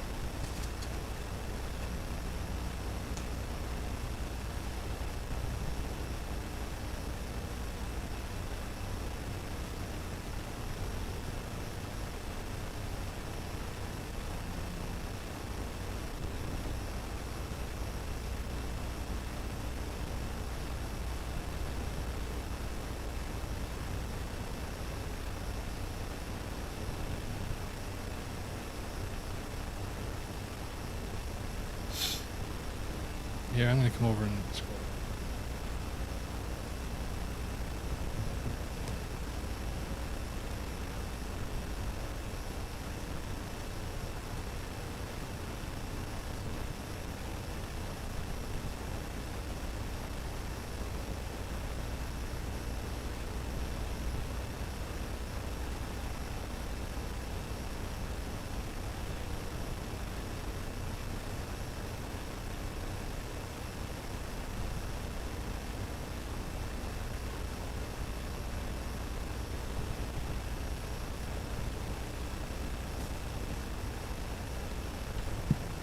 [SPEAKER 6] Here, I'm going to come over and scroll.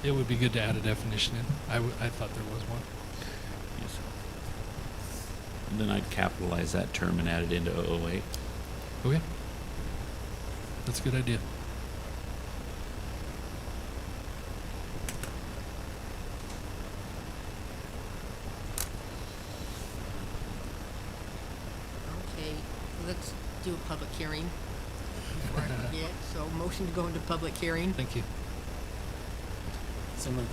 [SPEAKER 6] It would be good to add a definition in. I thought there was one.
[SPEAKER 1] Yes. And then I'd capitalize that term and add it into 008.
[SPEAKER 6] Okay. That's a good idea.
[SPEAKER 2] Okay, let's do a public hearing before I forget. So motion to go into public hearing.
[SPEAKER 6] Thank you.
[SPEAKER 3] So moved.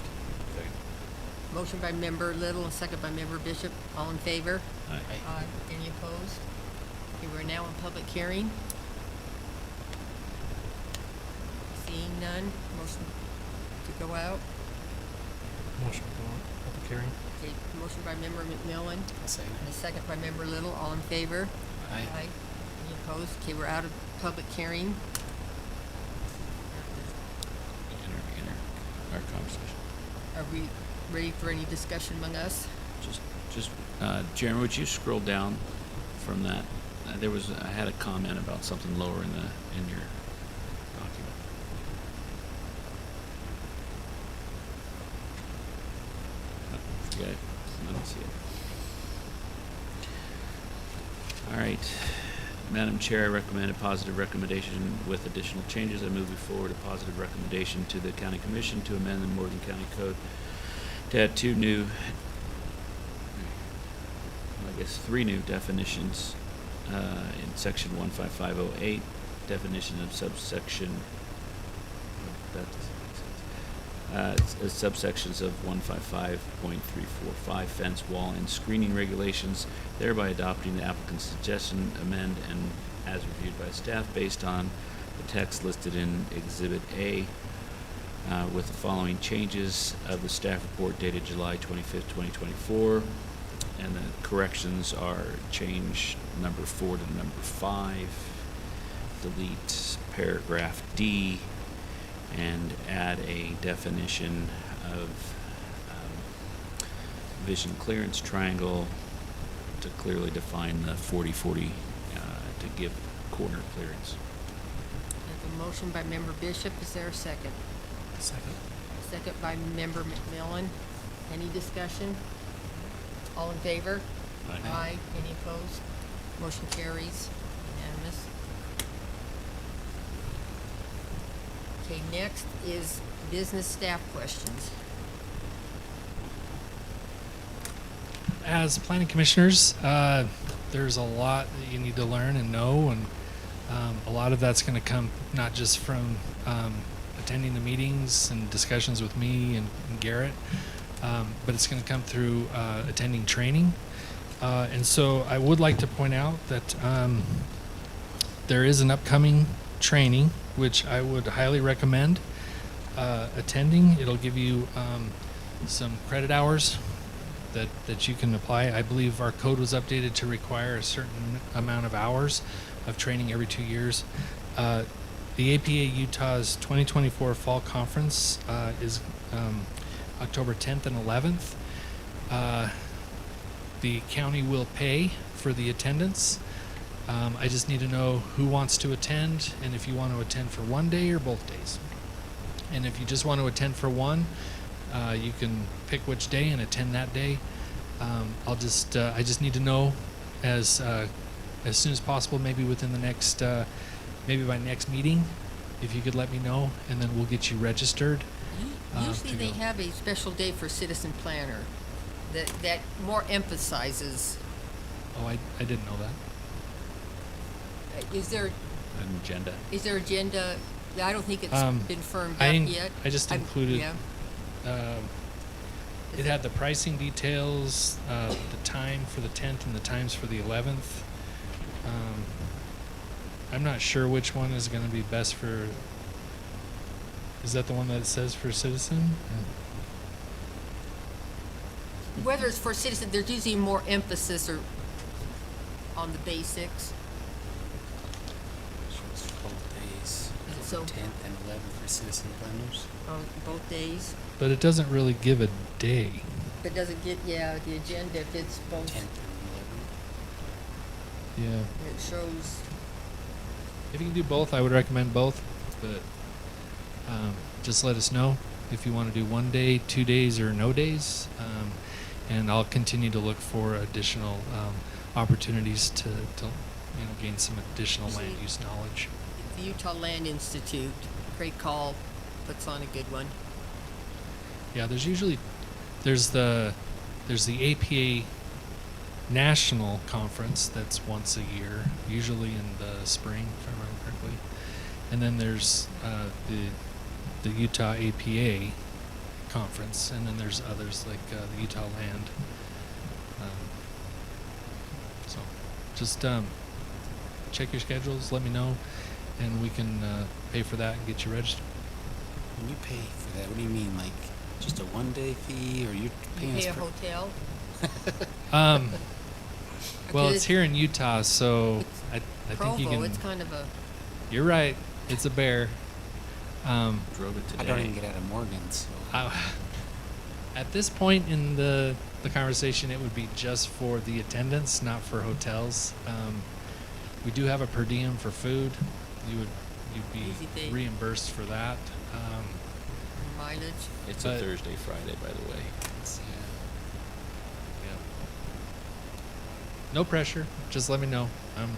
[SPEAKER 2] Motion by member Little and second by member Bishop. All in favor?
[SPEAKER 1] Aye.
[SPEAKER 2] Aye. Any opposed? Okay, we're now in public hearing. Seeing none, motion to go out.
[SPEAKER 9] Motion to go on public hearing.
[SPEAKER 2] Okay, motion by member McMillan
[SPEAKER 3] I'll say
[SPEAKER 2] and a second by member Little. All in favor?
[SPEAKER 3] Aye.
[SPEAKER 2] Any opposed? Okay, we're out of public hearing.
[SPEAKER 1] Enter our conversation.
[SPEAKER 2] Are we ready for any discussion among us?
[SPEAKER 1] Just, Jeremy, would you scroll down from that? I had a comment about something lower in your document. Oh, forget it. I don't see it. All right. Madam Chair, I recommend a positive recommendation with additional changes. I move forward a positive recommendation to the County Commission to amend the Morgan County Code to add three new definitions in section 15508, definition of subsection, subsections of 155.345 fence, wall, and screening regulations, thereby adopting the applicant's suggestion, amend, and as reviewed by staff based on the text listed in Exhibit A, with the following changes of the staff report dated July 25th, 2024. And the corrections are change number 4 to number 5, delete paragraph D, and add a definition of vision clearance triangle to clearly define the 40-40 to give corner clearance.
[SPEAKER 2] I have a motion by member Bishop. Is there a second?
[SPEAKER 9] Second.
[SPEAKER 2] Second by member McMillan. Any discussion? All in favor?
[SPEAKER 1] Aye.
[SPEAKER 2] Any opposed? Motion carries. Unanimous. Okay, next is business staff questions.
[SPEAKER 6] As planning commissioners, there's a lot that you need to learn and know, and a lot of that's going to come not just from attending the meetings and discussions with me and Garrett, but it's going to come through attending training. And so I would like to point out that there is an upcoming training, which I would highly recommend attending. It'll give you some credit hours that you can apply. I believe our code was updated to require a certain amount of hours of training every 2 years. The APA Utah's 2024 Fall Conference is October 10th and 11th. The county will pay for the attendance. I just need to know who wants to attend and if you want to attend for one day or both days. And if you just want to attend for one, you can pick which day and attend that day. I just need to know as soon as possible, maybe within the next, maybe by next meeting, if you could let me know, and then we'll get you registered.
[SPEAKER 2] Usually
[SPEAKER 6] to
[SPEAKER 2] they
[SPEAKER 6] go.
[SPEAKER 2] have a special day for citizen planner that more emphasizes,
[SPEAKER 6] Oh, I didn't know that.
[SPEAKER 2] is there
[SPEAKER 3] An agenda.
[SPEAKER 2] agenda? I don't think it's been firmed
[SPEAKER 6] I
[SPEAKER 2] up
[SPEAKER 6] in-
[SPEAKER 2] yet.
[SPEAKER 6] I just
[SPEAKER 2] I'm-
[SPEAKER 6] included-
[SPEAKER 2] yeah. Is
[SPEAKER 6] It had the pricing details, the time for the 10th and the times for the 11th. I'm not sure which one is going to be best for. Is that the one that it says for citizen?
[SPEAKER 2] Whether it's for citizen, there's usually more emphasis on the basics.
[SPEAKER 3] Shows both days.
[SPEAKER 2] Is it
[SPEAKER 3] October
[SPEAKER 2] so?
[SPEAKER 3] 10th and 11th for citizen planners.
[SPEAKER 2] On both days,
[SPEAKER 6] But it doesn't really give a day.
[SPEAKER 2] but doesn't get, the agenda, if it's both,
[SPEAKER 3] 10th and 11th.
[SPEAKER 6] Yeah.
[SPEAKER 2] it shows,
[SPEAKER 6] If you can do both, I would recommend both. But just let us know if you want to do 1 day, 2 days, or no days. And I'll continue to look for additional opportunities to gain some additional land
[SPEAKER 2] Usually-
[SPEAKER 6] use knowledge.
[SPEAKER 2] the Utah Land Institute, Craig Call puts on a good one.
[SPEAKER 6] Yeah, there's the APA National Conference that's once a year, usually in the spring, if I remember correctly. And then there's the Utah APA Conference, and then there's others like the Utah Land. So just check your schedules, let me know, and we can pay for that and get you registered.
[SPEAKER 3] When you pay for that, what do you mean? Like just a 1 day fee, or you're
[SPEAKER 2] You
[SPEAKER 3] paying
[SPEAKER 2] pay
[SPEAKER 3] us
[SPEAKER 2] a
[SPEAKER 3] for?
[SPEAKER 2] hotel.
[SPEAKER 6] Well,
[SPEAKER 2] Okay,
[SPEAKER 6] it's here in Utah, so I
[SPEAKER 2] Provo,
[SPEAKER 6] think you can.
[SPEAKER 2] it's kind of a,
[SPEAKER 6] You're right. It's a bear.
[SPEAKER 1] Drove it today.
[SPEAKER 3] I don't even get out of Morgan, so.
[SPEAKER 6] At this point in the conversation, it would be just for the attendance, not for hotels. We do have a per diem for food. You'd
[SPEAKER 2] Easy
[SPEAKER 6] be
[SPEAKER 2] thing.
[SPEAKER 6] reimbursed for that.
[SPEAKER 2] mileage.
[SPEAKER 1] It's
[SPEAKER 6] but-
[SPEAKER 1] a Thursday, Friday, by the way.
[SPEAKER 6] Yeah. No pressure. Just let me know. I'm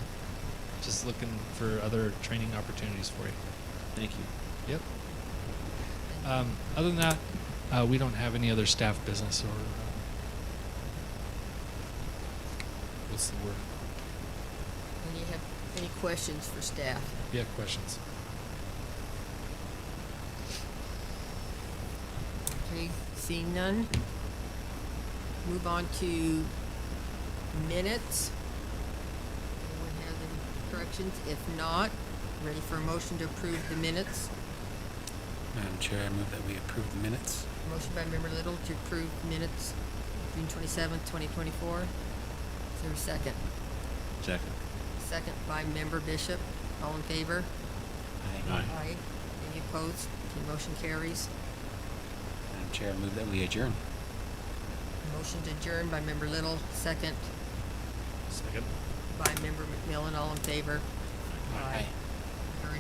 [SPEAKER 6] just looking for other training opportunities for you.
[SPEAKER 1] Thank you.
[SPEAKER 6] Yep. Other than that, we don't have any other staff business or what's the word?
[SPEAKER 2] And you have any questions for staff?
[SPEAKER 6] Yeah, questions.
[SPEAKER 2] Okay, seeing none. Move on to minutes. Anyone have any corrections? If not, ready for a motion to approve the minutes.
[SPEAKER 3] Madam Chair, I move that we approve the minutes.
[SPEAKER 2] Motion by Member Little to approve minutes, June 27th, 2024. Is there a second?
[SPEAKER 1] Second.
[SPEAKER 2] Second by Member Bishop. All in favor?
[SPEAKER 1] Aye.
[SPEAKER 2] Aye. Any opposed? Okay, motion carries.
[SPEAKER 3] Madam Chair, I move that we adjourn.
[SPEAKER 2] Motion to adjourn by Member Little, second
[SPEAKER 6] Second.
[SPEAKER 2] by Member McMillan. All in favor?
[SPEAKER 3] Aye.